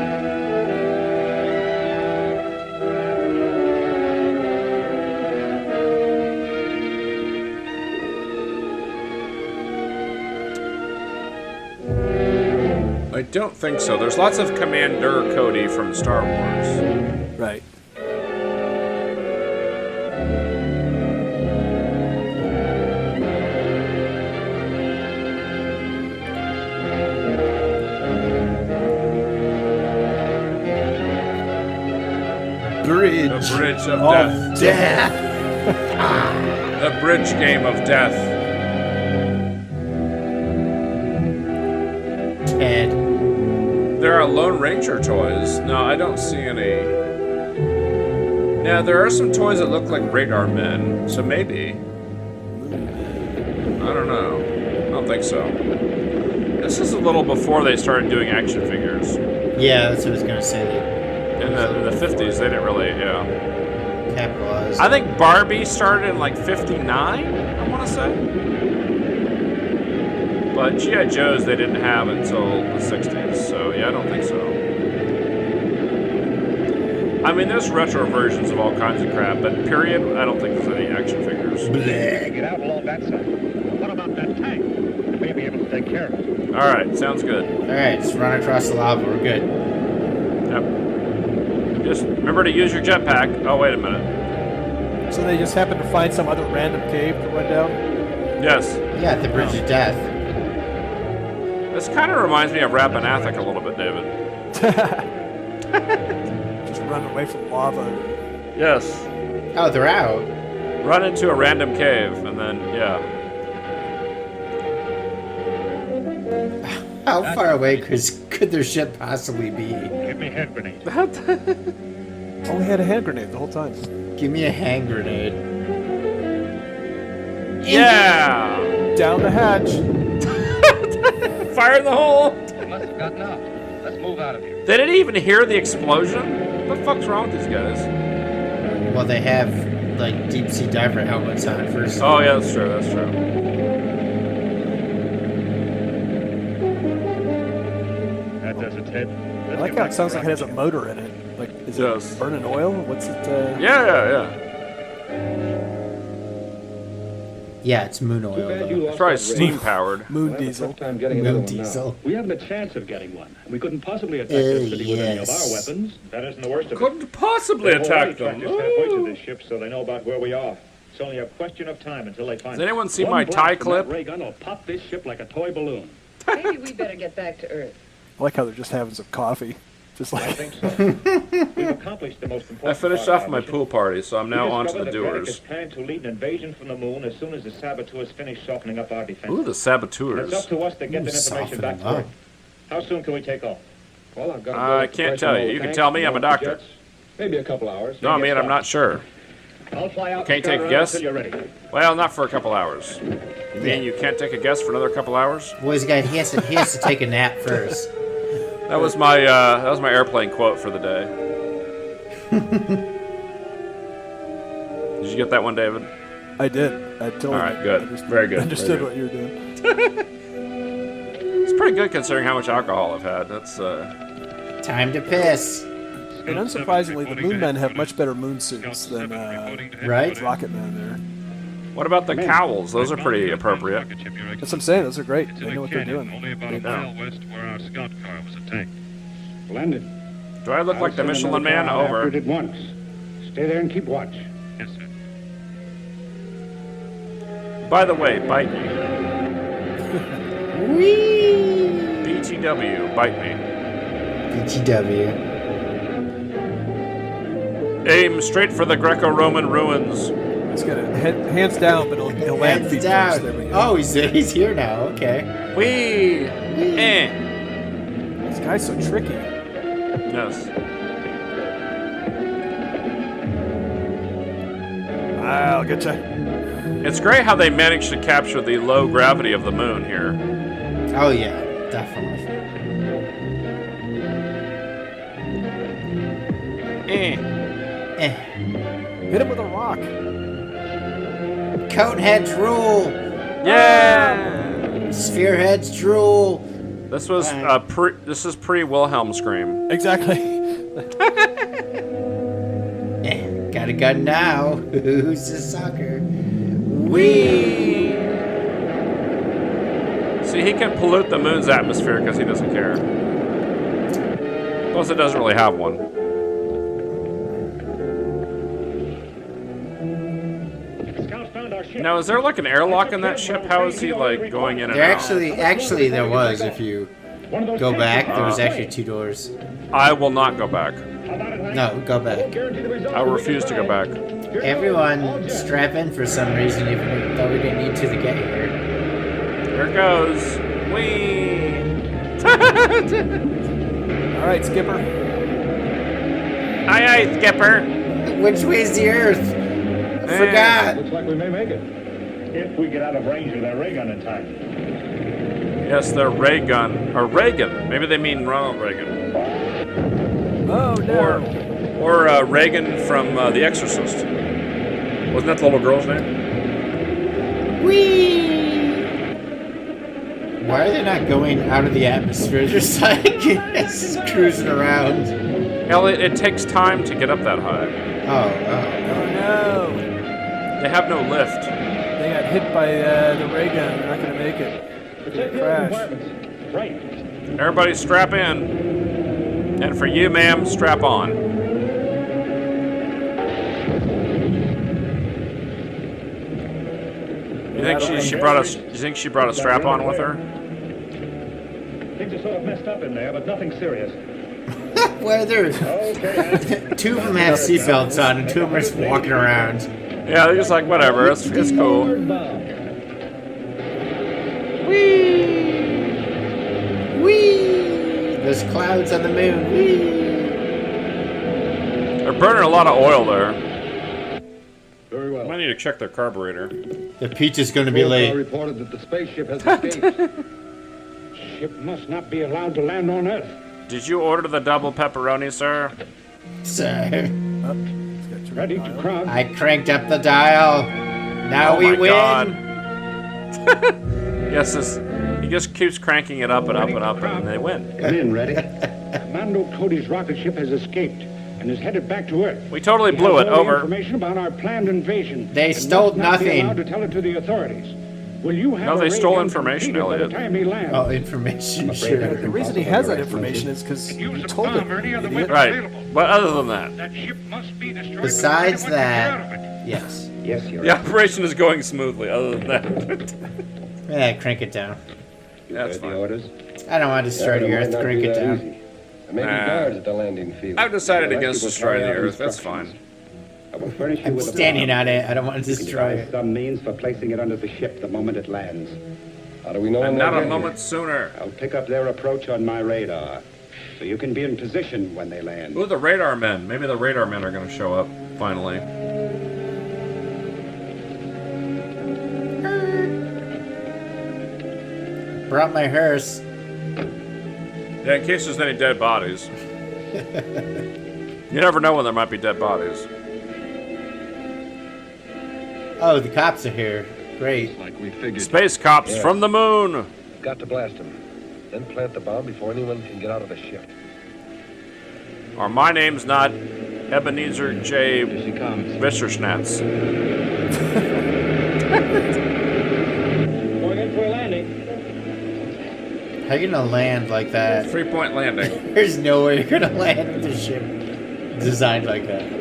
I don't think so. There's lots of Commander Cody from Star Wars. Right. Bridge. The bridge of death. The bridge game of death. Ted. There are Lone Ranger toys. No, I don't see any. Now, there are some toys that look like Radar Men, so maybe. I don't know. I don't think so. This is a little before they started doing action figures. Yeah, that's what I was gonna say. In the 50s, they didn't really, Capitalize. I think Barbie started in like 59, I want to say. But G.I. Joes they didn't have until the 60s, so yeah, I don't think so. I mean, there's retro versions of all kinds of crap, but period, I don't think there's any action figures. Get out along that side. What about that tank? You may be able to take care of it. Alright, sounds good. Alright, just run across the lava. We're good. Yep. Just remember to use your jetpack. Oh, wait a minute. So they just happened to find some other random cave to run down? Yes. Yeah, the Bridge of Death. This kind of reminds me of Rappahatnock a little bit, David. Just run away from lava. Yes. Oh, they're out. Run into a random cave, and then, yeah. How far away could their ship possibly be? Give me a hand grenade. Only had a hand grenade the whole time. Give me a hand grenade. Yeah! Down the hatch. Fire in the hole! You must have gotten out. Let's move out of here. They didn't even hear the explosion? What the fuck's wrong with these guys? Well, they have like deep sea diver helmets on first. Oh yeah, that's true. That's true. That does its head. I like how it sounds like it has a motor in it. Like, is it burning oil? What's it? Yeah. Yeah, it's moon oil. It's probably steam powered. Moon diesel. Moon diesel. We haven't a chance of getting one. We couldn't possibly attack this city with any of our weapons. That isn't the worst of it. Couldn't possibly attack them. They've already tracked us halfway to this ship, so they know about where we are. It's only a question of time until they find us. Does anyone see One my blast tie from clip? that ray gun will pop this ship like a toy balloon. Maybe we better get back to Earth. I like how they're just having some coffee. Just like. I think so. We've accomplished the most important I finished part off of my our mission. pool party, so I'm now We on to the discovered that Braddock doers. is planned to lead an invasion from the moon as soon as the saboteurs finish softening up our defenses. Ooh, the saboteurs. It's up to us to get that information back to Earth. How soon can we take off? Well, I've got I can't tell you. You can tell me. I'm a doctor. Maybe a couple hours. No, I mean, I'm not sure. I'll fly out. Can't and take a start around guess? until you're ready. Well, not for a couple hours. You mean you can't take a guess for another couple hours? Well, he has to take a nap first. That was my airplane quote for the day. Did you get that one, David? I did. I totally. All right, good. Very good. Understood Very what you were doing. It's pretty good considering how much alcohol I've had. That's Time to piss. And unsurprisingly, the Moon Men have much better moon suits than Right? Rocket Man there. What about the cowls? Those are pretty appropriate. That's what I'm saying. Those are great. They know what they're doing. Only about a mile west where our scout car was attacked. Splendid. Do I look like the Michelin Man? Over. After it at once. Stay there and keep watch. Yes, sir. By the way, bite me. Whee! BTW, bite me. BTW. Aim straight for the Greco-Roman ruins. He's got it hands down, but he'll land Hands feet down. first. There we go. Oh, he's here now. Okay. Whee! This guy's so tricky. Yes. I'll get you. It's great how they managed to capture the low gravity of the moon here. Oh yeah, definitely. Hit him with a rock. Coat heads rule. Yeah. Sphere heads drool. This was This is pre-Wilhelm scream. Exactly. Got a gun now. Who's the sucker? Whee! See, he can pollute the moon's atmosphere because he doesn't care. Plus, it doesn't really have one. Now, is there like an airlock in that ship? How is he like going in and There out? actually there was. If you go back, there was actually 2 doors. I will not go back. No, go back. I refuse to go back. Everyone strap in for some reason, even though we didn't need to get here. Here it goes. Whee! All right, Skipper. Aye, aye, Skipper. Which way's the Earth? I forgot. Looks like we may make it. If we get out of range of that ray gun in time. Yes, they're ray gun or Reagan. Maybe they mean Ronald Reagan. Oh no. Or Reagan from The Exorcist. Wasn't that the little girl's name? Whee! Why are they not going out of the atmosphere? Just like just cruising around. Elliot, it takes time to get up that high. Oh no. They have no lift. They got hit by the ray gun. They're not going to make it. They're going to crash. Right. Everybody strap in. And for you, ma'am, strap on. You think she brought a strap on with her? Things are sort of messed up in there, but nothing serious. Well, there's 2 of them have seatbelts on, and 2 of them are just walking around. Yeah, they're just like, whatever, it's cool. Whee! Whee! There's clouds on the moon. Whee! They're burning a lot of oil there. Very well. Might need to check their carburetor. The peach is going to be late. Reported that the spaceship has escaped. Ship must not be allowed to land on Earth. Did you order the double pepperoni, sir? Sir. Ready to crank. I cranked up the dial. Now we win. God. Yes, he just keeps cranking it up and up and up, and they win. Come in, ready? Commando Cody's rocket ship has escaped and is headed back to Earth. We totally blew it. Over. Information about our planned invasion. They stole nothing. Be allowed to tell it to the authorities. Will you have no, they stole information, Elliot. Oh, information. Sure. The reason he has that information is because you told him. Right. But other than that. Besides that, yes. Yes, you're the operation is going smoothly, other than that. Yeah, crank it down. That's fine. Orders? I don't want to destroy the Earth. Crank it down. There may be guards at the landing field. I've decided against destroying the Earth. That's fine. I will furnish you I'm with standing on it. I don't want to destroy it. Some means for placing it under the ship the moment it lands. How do we know? And not a moment sooner. I'll pick up their approach on my radar, so you can be in position when they land. Ooh, the radar men. Maybe the radar men are going to show up finally. Brought my hearse. Yeah, in case there's any dead bodies. You never know when there might be dead bodies. Oh, the cops are here. Great. Like we figured. Space cops from the moon. Got to blast them. Then plant the bomb before anyone can get out of the ship. Or my name's not Ebenezer J. Vischerschnatz. Going in for a landing. How you gonna land like that? 3-point landing. There's no way you're gonna land with a ship designed like that.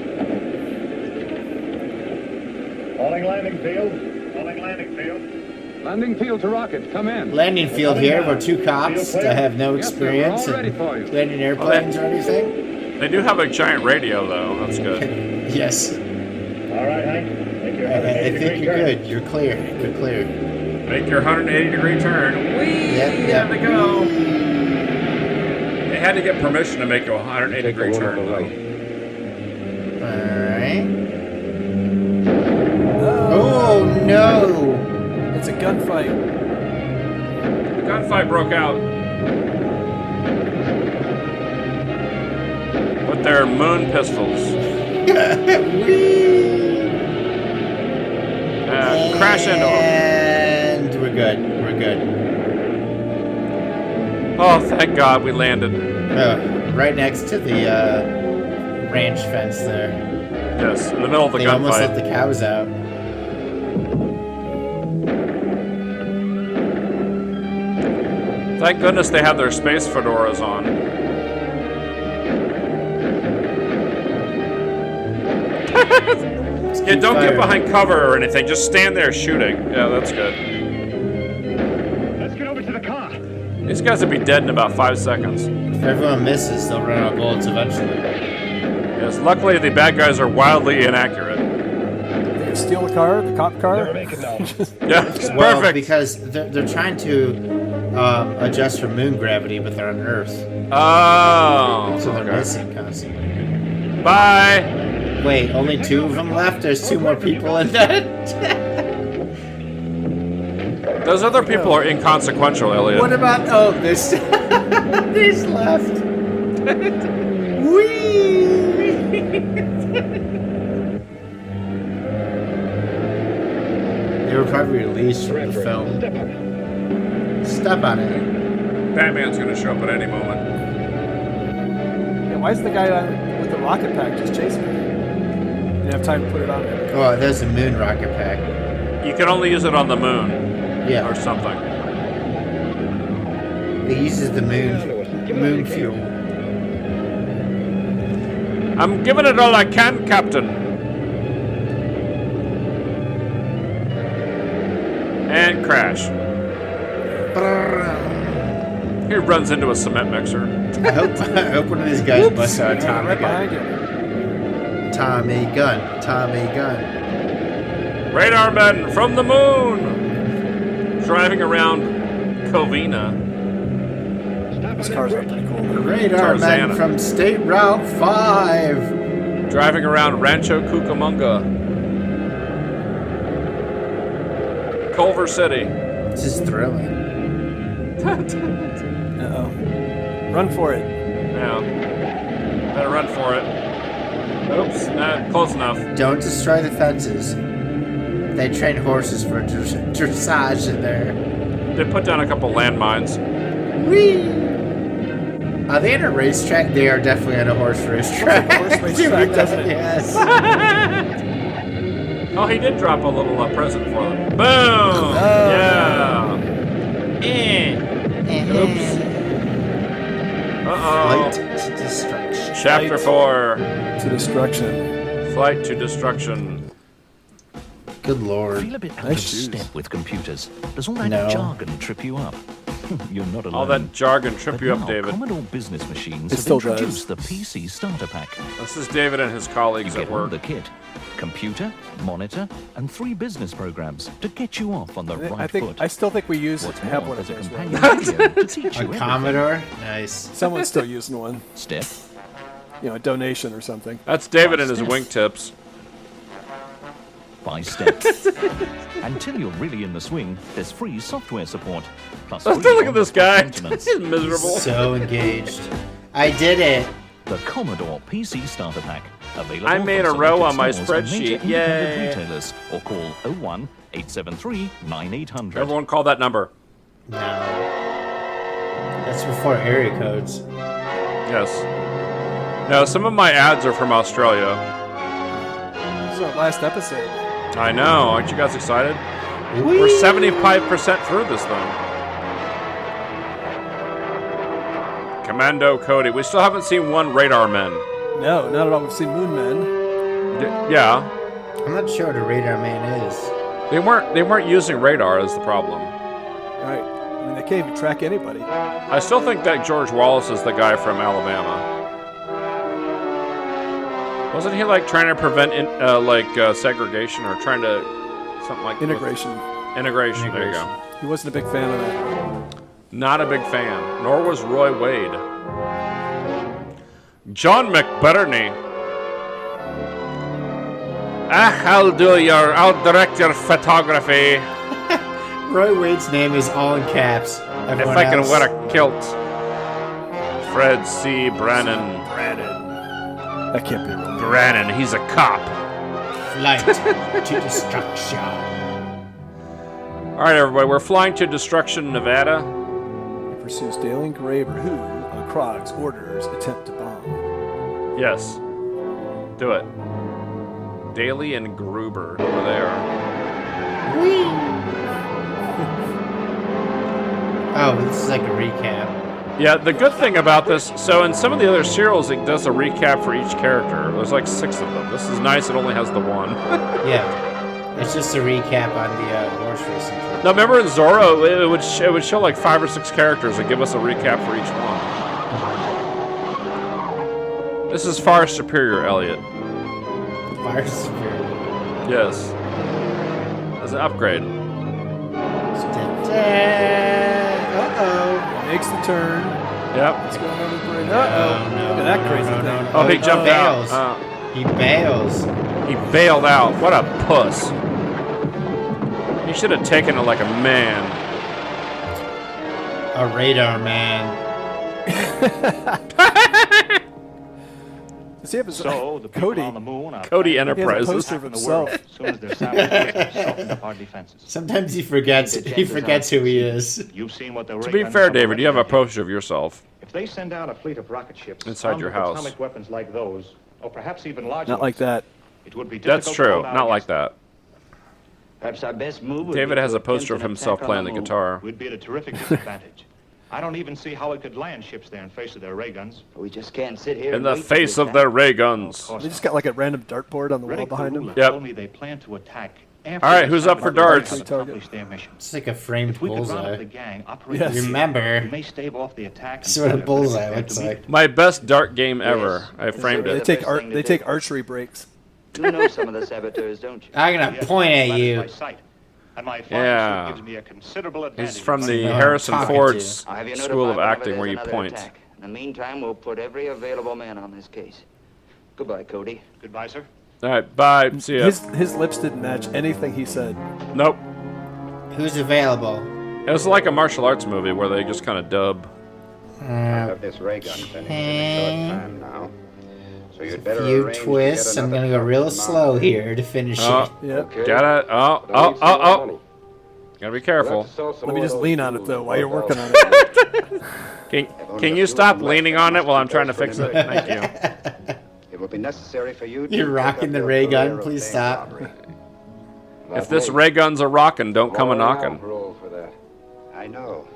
Calling landing field. Calling landing field. Landing field to rocket. Come in. Landing field here. We're two cops that have no experience in landing airplanes or anything. They do have a giant radio, though. That's good. Yes. All right, Hank. I think you're good. You're clear. You're clear. Make your 180-degree turn. Whee! Yep. To go. They had to get permission to make a 180-degree turn. All right. Oh no! It's a gunfight. The gunfight broke out. With their moon pistols. Crash into them. And we're good. We're good. Oh, thank God we landed. Right next to the ranch fence there. Yes, in the middle of the gunfight. They almost let the cows out. Thank goodness they have their space fedoras on. Yeah, don't get behind cover or anything. Just stand there shooting. Yeah, that's good. Let's get over to the car. These guys will be dead in about 5 seconds. If everyone misses, they'll run out of bullets eventually. Yes, luckily the bad guys are wildly inaccurate. They can steal the car, the cop car. Yeah, it's well, perfect. Because they're trying to adjust for moon gravity, but they're on Earth. Oh. So they're missing constantly. Bye. Wait, only 2 of them left? There's 2 more people in that? Those other people are inconsequential, Elliot. What about... Oh, this... This left. Whee! They were probably released from the film. Step on it. Batman's going to show up at any moment. Yeah, why is the guy with the rocket pack just chasing him? Didn't have time to put it on there. Oh, there's a moon rocket pack. You can only use it on the moon. Yeah. Or something. It uses the moon fuel. I'm giving it all I can, Captain. And crash. He runs into a cement mixer. I hope one of these guys busts out a Tommy gun. Tommy gun. Tommy gun. Radar men from the moon. Driving around Covina. These cars are pretty cool. Radar man from State Route 5. Driving around Rancho Cucamonga. Culver City. This is thrilling. Uh-oh. Run for it. Yeah. Better run for it. Oops, not close enough. Don't destroy the fences. They train horses for dressage in there. They put down a couple landmines. Whee! Are they in a racetrack? They are definitely on a horse racetrack. Horse racetrack, doesn't it? Yes. Oh, he did drop a little present for them. Boom! Yeah. Oops. Uh-oh. Flight to destruction. Chapter 4. To destruction. Flight to destruction. Good lord. Feel a bit out of step with computers. Does all that jargon trip you up? You're not alone. All that jargon trip you up, David. Commodore Business Machines It have still introduced does. the PC Starter Pack. This is David and his colleagues You at get all work. the kit, computer, monitor, and 3 business programs to get you off on the right foot. I still think we use What's to have more, one of there's a those. companion video to teach you A everything. Commodore? Nice. Someone's still using one. Step A donation or something. That's David and his wingtips. by step. Until you're really in the swing, there's free software support. Plus Look free at this guy. maintenance. He's miserable. So engaged. I did it. The Commodore PC Starter Pack. Available I made from a row selected on my stores and major spreadsheet. independent Yay. retailers, or call 01-873-9800. Everyone call that number. No. That's before area codes. Yes. No, some of my ads are from Australia. This is our last episode. I know. Aren't you guys excited? We're 75% through this thing. Commando Cody. We still haven't seen one Radar Men. No, not at all. We've seen Moon Men. Yeah. I'm not sure what a radar man is. They weren't using radar is the problem. Right. I mean, they can't even track anybody. I still think that George Wallace is the guy from Alabama. Wasn't he like trying to prevent segregation or trying to something like Integration. Integration. There you go. He wasn't a big fan of that. Not a big fan. Nor was Roy Wade. John McBurney. I'll direct your photography. Roy Wade's name is all in caps. Everyone If I can else- wear a kilt. Fred C. Brannon. That can't be real. Brannon, he's a cop. Flight to destruction. All right, everybody, we're flying to Destruction, Nevada. He pursues Dale and Graver, who, on Krog's orders, attempt to bomb. Yes. Do it. Daly and Gruber over there. Oh, this is like a recap. Yeah, the good thing about this, so in some of the other serials, it does a recap for each character. There's like 6 of them. This is nice, it only has the one. Yeah. It's just a recap on the horse racing trip. Now, remember in Zorro, it would show like 5 or 6 characters and give us a recap for each one. This is far superior, Elliot. Fire superior. Yes. As an upgrade. Uh-oh. Makes the turn. Yep. What's going on with the bridge? Uh-oh. Look at that crazy thing. Oh, he jumped bails. out. He bails. He bailed out. What a puss. He should have taken it like a man. A radar man. Does he have his So, the people Cody? on the moon are Cody He has a Enterprises. poster of himself. as soon as their satellites have softened up our defenses. Sometimes he forgets. He forgets who he is. You've seen what the To be fair, David, you have a poster of yourself. If they send out a fleet of rocket ships Inside your armed with house. atomic weapons like those, or perhaps even larger Not like that. it would be difficult That's to true. hold out Not like against that. Perhaps our best move would David be has to a poster of attempt an himself attack playing on the moon. guitar. We'd be at a terrific disadvantage. I don't even see how it could land ships there in face of their ray guns. We just can't sit here In and the wait for face the of their ray guns. They just got like a random dartboard on the wall Reddick behind him. Barula Yep. told me they plan to attack after All right, the who's up for satellites darts? have accomplished their mission. It's like a framed If we could round bullseye. up the gang operating Yes. here, Remember, we may stave off the attack. that's what a and bullseye have looks to meet like. it. My best dart game ever. I framed They it. take they take archery breaks. You know some of the saboteurs, don't you? I'm gonna Yes, point at that is you. my sight. And my flying Yeah. suit gives me a considerable advantage. He's from the No, Harrison talking Ford to you. I'll have you School notified of whenever Acting there's where you another point. attack. In the meantime, we'll put every available man on this case. Goodbye, Cody. Goodbye, sir. All right, bye. See ya. His lips didn't match anything he said. Nope. Who's available? It was like a martial arts movie where they just kind of dub. I'll have this ray gun finished in a short time now. So you'd better Few arrange to twists. get I'm another gonna go real truck slow tomorrow. here to finish it. Yep. Got it. Oh. Gotta be careful. Let me just lean on it though while you're working on it. Can you stop leaning on it while I'm trying to fix it? Thank you. It will be necessary for you to You're pick rocking up the your ray career gun. of Please bank stop. robbery. If this ray gun's a rockin', don't come a knockin'. I know.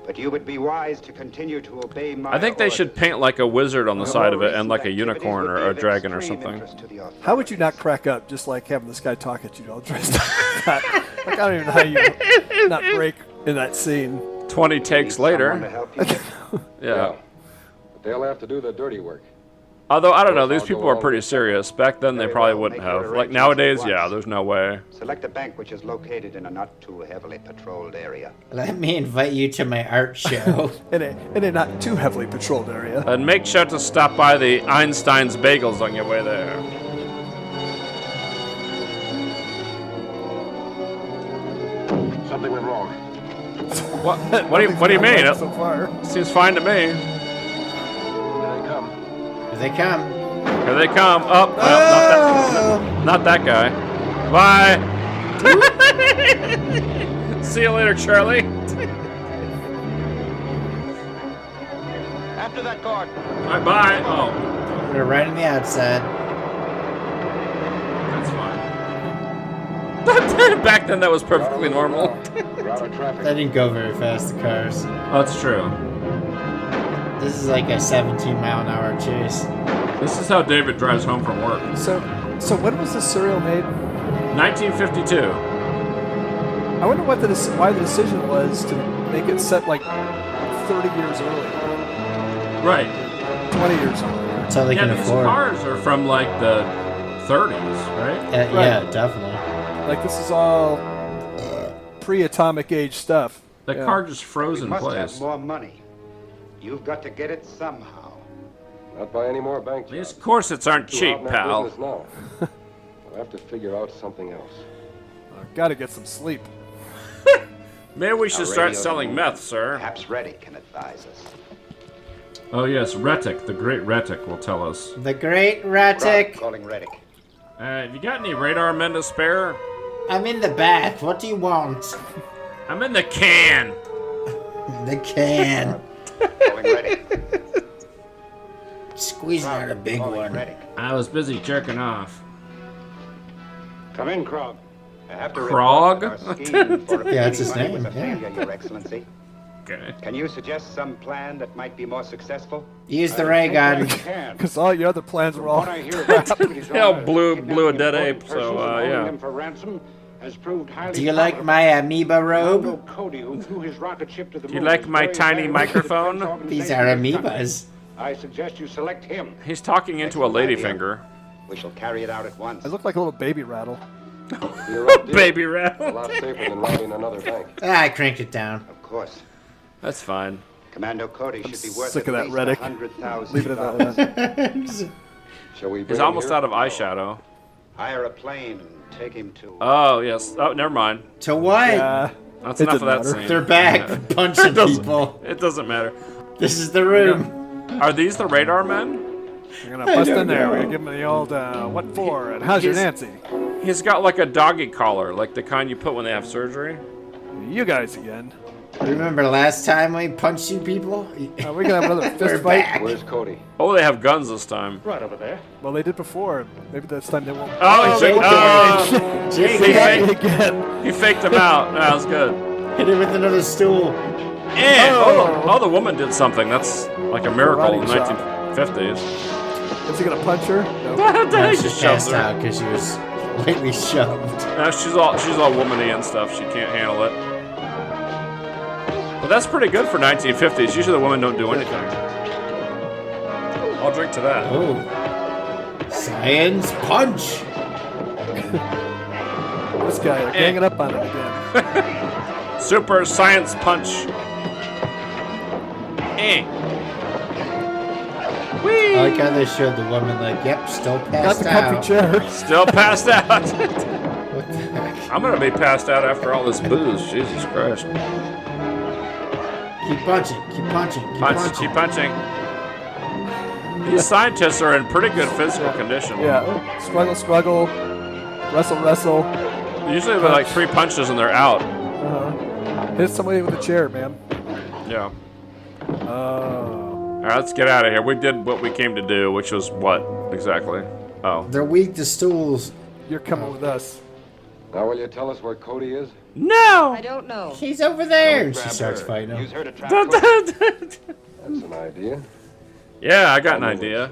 But you would be wise to continue to obey my I think they should orders. paint like a wizard on the side of it and like a unicorn or a dragon or something. How would you not crack up just like having this guy talk at you all dressed up like that? Like, I don't even know how you not break in that scene. 20 takes later. Yeah. But they'll have to do the dirty work. Although, I don't know, these people are pretty serious. Back then, they probably wouldn't have. Like, nowadays, yeah, there's no way. Select a bank which is located in a not too heavily patrolled area. Let me invite you to my art show. in a not too heavily patrolled area. And make sure to stop by the Einstein's Bagels on your way there. Something went wrong. What do you mean? So far. Seems fine to me. Here they come. Here they come. Oh, well, not that guy. Bye. See you later, Charlie. After that guard. All right, bye. Oh, We're right on the outside. that's fine. Back then, that was perfectly normal. That didn't go very fast, the cars. Oh, that's true. This is like a 17-mile-an-hour chase. This is how David drives home from work. So when was this serial made? 1952. I wonder why the decision was to make it set like 30 years earlier. Right. 20 years earlier. That's all they can These afford. cars are from like the 30s, right? Yeah, definitely. Like this is all pre-atomic age stuff. The car just froze in must place. have more money. You've got to get it somehow. Not by any more bank These corsets aren't Too cheap, hot in that pal. business now. I'll have to figure out something else. Gotta get some sleep. Maybe we should start selling meth, sir. Perhaps Reddick can advise us. Oh yes, Retic, the great Retic, will tell us. The Great Ratic. Calling Reddick. Have you got any radar men to spare? I'm in the bath. What do you want? I'm in the can. The can. Calling Reddick. Squeezing out a big one. Reddick. I was busy jerking off. Come in, Krog. I have to Krog? report that our scheme for Yeah, that's his obtaining money name, was a failure, Your Excellency. Okay. Can you suggest some plan that might be more successful? Use the ray gun. Because all your other plans were all What I hear about Hell, blew a dead ape, so yeah. Him for ransom has proved highly Do you like my amoeba robe? Cody, who flew his rocket ship to the Do you moon, like is my very tiny valuable microphone? to the defense These are organization. amoebas. I suggest you select him. He's talking into a ladyfinger. We shall carry it out at once. I look like a little baby rattle. You're right, dear. Baby A rattle. lot safer than robbing another bank. I cranked it down. Of course. That's fine. Commando Cody should be worth sick at of that least Reddick. $100,000. Leave it at that. Shall we bring He's him almost here? out of eyeshadow. Hire a plane and take him to... Oh, yes. Oh, never mind. To what? That's It enough of didn't that matter. scene. They're back Yeah. punching It doesn't- people. It doesn't matter. This is the room. Are these the radar men? We're gonna bust in there. We're gonna give him the old what for and how's your Nancy? He's got like a doggy collar, like the kind you put when they have surgery. You guys again. Remember last time we punched you people? We're gonna have another We're fist fight. back. Where's Cody? Oh, they have guns this time. Right over there. Well, they did before. Maybe this time they won't. Oh, they Jake, won't do it. Jake, They hit did it again. He faked him out. That was good. it with another stool. And, oh, the woman did something. That's like a miracle in the Karate chop. 1950s. Is he gonna punch her? No. No, He she just shoves passed her. out because she was lightly shoved. No, she's all womany and stuff. She can't handle it. But that's pretty good for 1950s. Usually the women don't do anything. I'll drink to that. Oh. Science punch. This guy, they're ganging up on him again. Super science punch. Whee! I like how they showed the woman like, yep, still Got passed the out. comfy chair. Still passed out. What the heck? I'm gonna be passed out after all this booze. Jesus Christ. Keep punching. Keep punching. Keep punching. These scientists are in pretty good physical condition. Yeah. Struggle. Wrestle. Usually they're like 3 punches and they're out. Hit somebody with a chair, man. Yeah. All right, let's get out of here. We did what we came to do, which was what exactly? Oh. They're weak to stools. You're coming with us. Now will you tell us where Cody is? No! I don't know. He's over there. And she starts fighting him. Use her to track That's an idea. Yeah, I got an idea.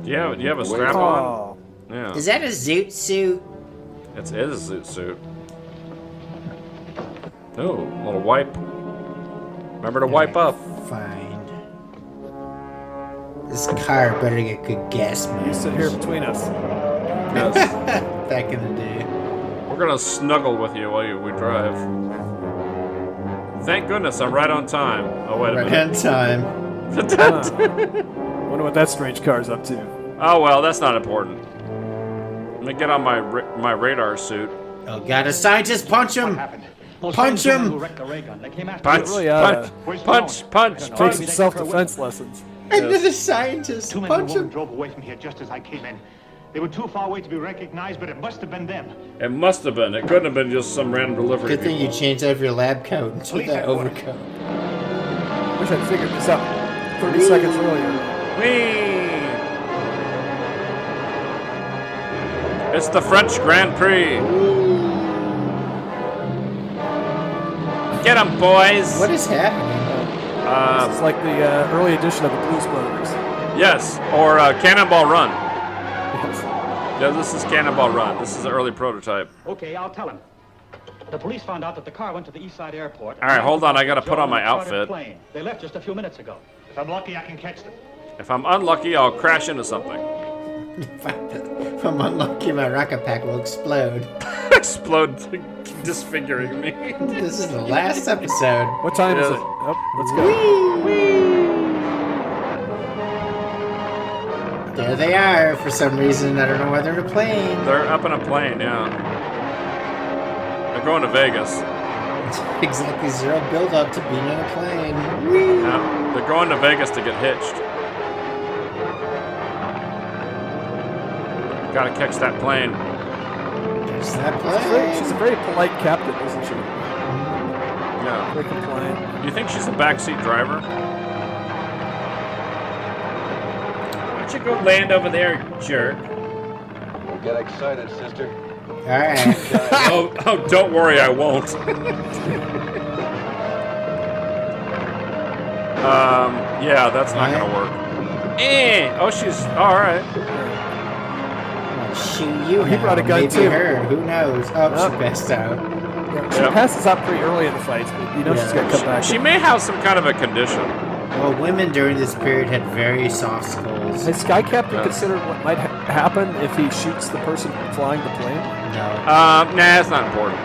Do you have a strap on? Yeah. Is that a zoot suit? It is a zoot suit. Oh, a little wipe. Remember to wipe up. Fine. This car better get good gas mileage. You sit here between us. Back in the day. We're gonna snuggle with you while we drive. Thank goodness I'm right on time. Oh wait a minute. Right on time. Wonder what that strange car's up to. Oh well, that's not important. Let me get on my radar suit. Oh god, a scientist! Punch him! Punch him! Punch! Take some self-defense lessons. Another scientist! Two men Punch and a woman him! drove away from here just as I came in. They were too far away to be recognized, but it must have been them. It must have been. It couldn't have been just some random delivery. Good thing you changed out of your lab coat and took that overcoat. Wish I'd figured this out 30 seconds earlier. Whee! It's the French Grand Prix. Get 'em, boys! What is happening? This is like the early edition of the Blues Brothers. Yes, or Cannonball Run. Yes. Yeah, this is Cannonball Run. This is an early prototype. Okay, I'll tell him. The police found out that the car went to the East Side Airport. All right, hold on. I got to put on my outfit. They left just a few minutes ago. If I'm lucky, I can catch them. If I'm unlucky, I'll crash into something. If I'm unlucky, my rocket pack will explode. Explode, disfiguring me. This is the last episode. What time is it? Oh, let's go. There they are. For some reason, I don't know why they're in a plane. They're up in a plane, yeah. They're going to Vegas. Exactly zero build up to being in a plane. Yeah, they're going to Vegas to get hitched. Gotta catch that plane. Catch that plane. She's a very polite captain, isn't she? Yeah. Very compliant. You think she's a backseat driver? Why don't you go land over there, jerk? Don't get excited, sister. Alright. oh, don't worry, I won't. Yeah, that's not gonna work. Oh, she's alright. Shoot you. He brought a gun maybe too. Her. Who knows? Oh, she passed out. Yeah, she passes out pretty early in the fights, but you know she's gonna come back. She may have some kind of a condition. Well, women during this period had very soft skulls. Has Sky Captain considered what might happen if he shoots the person flying the plane? No. Nah, it's not important.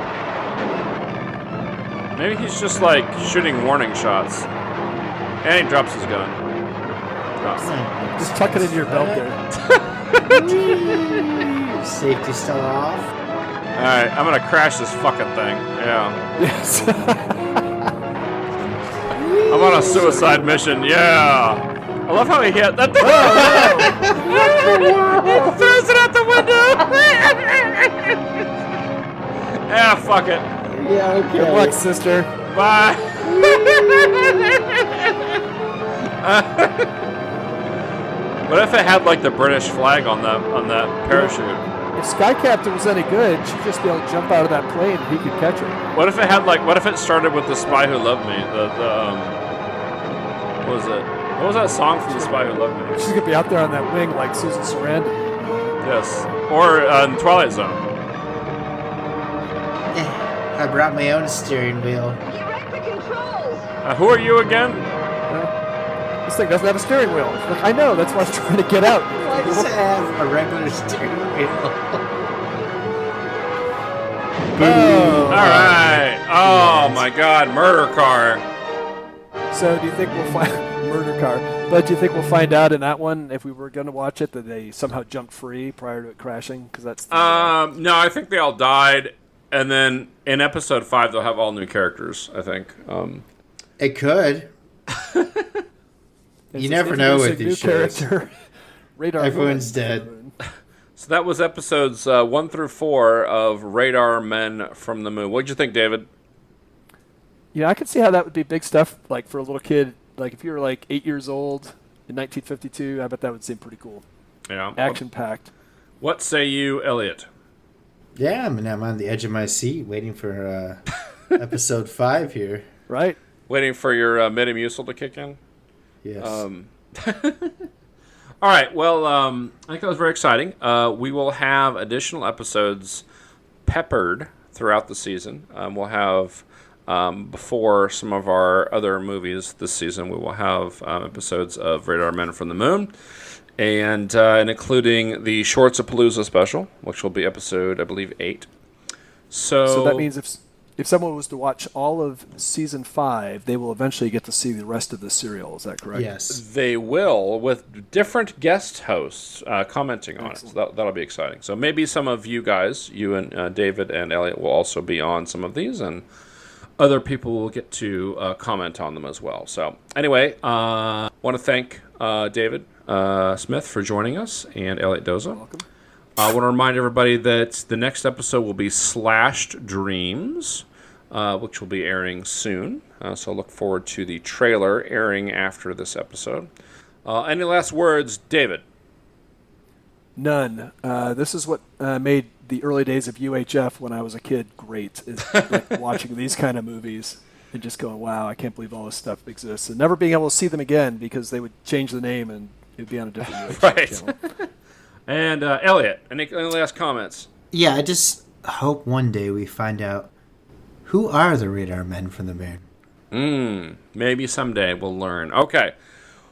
Maybe he's just like shooting warning shots. And he drops his gun. Just tuck it into your belt there. Safety still off. Alright, I'm gonna crash this fucking thing. Yeah. Yes. I'm on a suicide mission. Yeah. I love how he hit that. He throws it out the window. Yeah, fuck it. Yeah, okay. Good luck, sister. Bye. What if it had like the British flag on that parachute? If Sky Captain was any good, she'd just be able to jump out of that plane and he could catch her. What if it had like? What if it started with "The Spy Who Loved Me"? What was it? What was that song from "The Spy Who Loved Me"? She's gonna be out there on that wing like Susan Sarandon. Yes, or in Twilight Zone. I brought my own steering wheel. You wrecked the controls. Who are you again? This thing doesn't have a steering wheel. Look, I know. That's why I was trying to get out. Why does it have a regular steering wheel? All right. Oh my God, murder car. So, do you think we'll find murder car? But do you think we'll find out in that one if we were going to watch it that they somehow jumped free prior to it crashing? Because that's no, I think they all died, And then in episode 5, they'll have all new characters, I think. It could. You never know with these shows. Radar Everyone's dead. So that was episodes 1 through 4 of Radar Men from the Moon. What did you think, David? Yeah, I could see how that would be big stuff, like for a little kid. Like if you were like 8 years old in 1952, I bet that would seem pretty cool. Yeah. Action-packed. What say you, Elliot? Yeah, I'm on the edge of my seat waiting for episode 5 here. Right. Waiting for your Metamucil to kick in? Yes. All right. Well, I think that was very exciting. We will have additional episodes peppered throughout the season. We'll have, before some of our other movies this season, we will have episodes of Radar Men from the Moon. And including the Shorts-a-Palooza special, which will be episode, I believe, 8. So that means if someone was to watch all of season 5, they will eventually get to see the rest of the serial. Is that correct? Yes. They will, with different guest hosts commenting on it. So that'll be exciting. So maybe some of you guys, you and David and Elliot, will also be on some of these, and other people will get to comment on them as well. So anyway, I want to thank David Smith for joining us, and Elliott Doza. Welcome. I want to remind everybody that the next episode will be Slashed Dreams, which will be airing soon. So look forward to the trailer airing after this episode. Any last words, David? None. This is what made the early days of UHF when I was a kid great, is like watching these kind of movies and just going, wow, I can't believe all this stuff exists. And never being able to see them again because they would change the name and it would be on a different UHF channel. And Elliot, any last comments? Yeah, I just hope one day we find out who are the Radar Men from the Moon. Maybe someday we'll learn. Okay.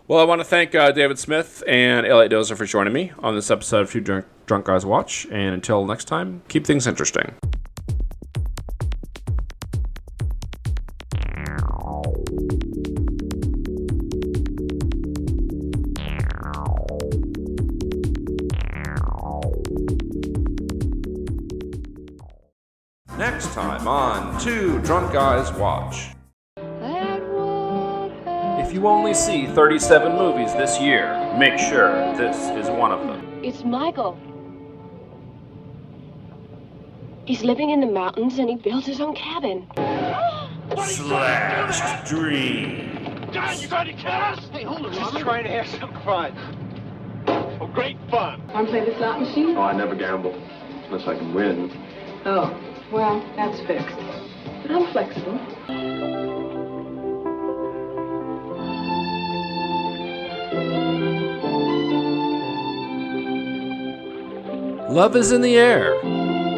Well, I want to thank David Smith and Elliott Doza for joining me on this episode of Two Drunk Guys Watch. And until next time, keep things interesting. Next time on Two Drunk Guys Watch. If you only see 37 movies this year, make sure this is one of them. It's Michael. He's living in the mountains and he built his own cabin. Slashed Dream. God, you trying to kill us? Hey, hold on. Just trying to have some fun. Oh, great fun. Want to play the slot machine? Oh, I never gamble. Unless I can win. Oh, well, that's fixed. But I'm flexible. Love is in the air,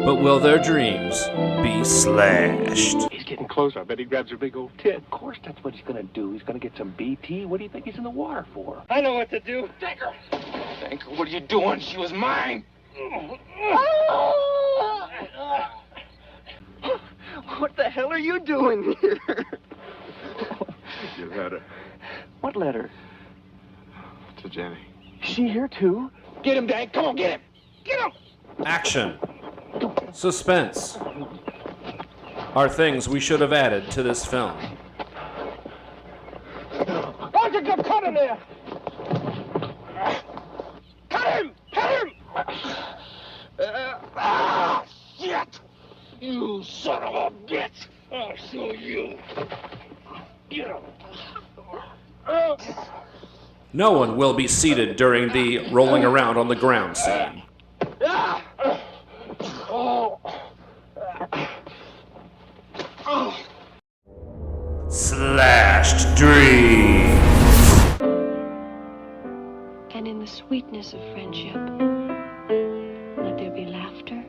but will their dreams be slashed? He's getting closer. I bet he grabs her big old tit. Of course that's what he's going to do. He's going to get some BT. What do you think he's in the water for? I know what to do. Take her. Take her. What are you doing? She was mine. What the hell are you doing here? Your letter. What letter? To Jenny. Is she here too? Get him, Dad. Come on, get him. Get him. Action. Suspense. Are things we should have added to this film. Why'd you get cut in there? Cut him! Cut him! Shit! You son of a bitch! I'll show you. Get him. No one will be seated during the rolling around on the ground scene. Slashed Dream. And in the sweetness of friendship, let there be laughter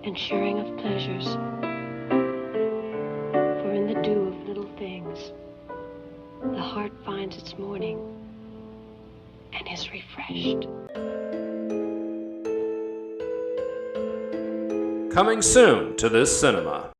and sharing of pleasures. For in the dew of little things, the heart finds its morning and is refreshed. Coming soon to this cinema.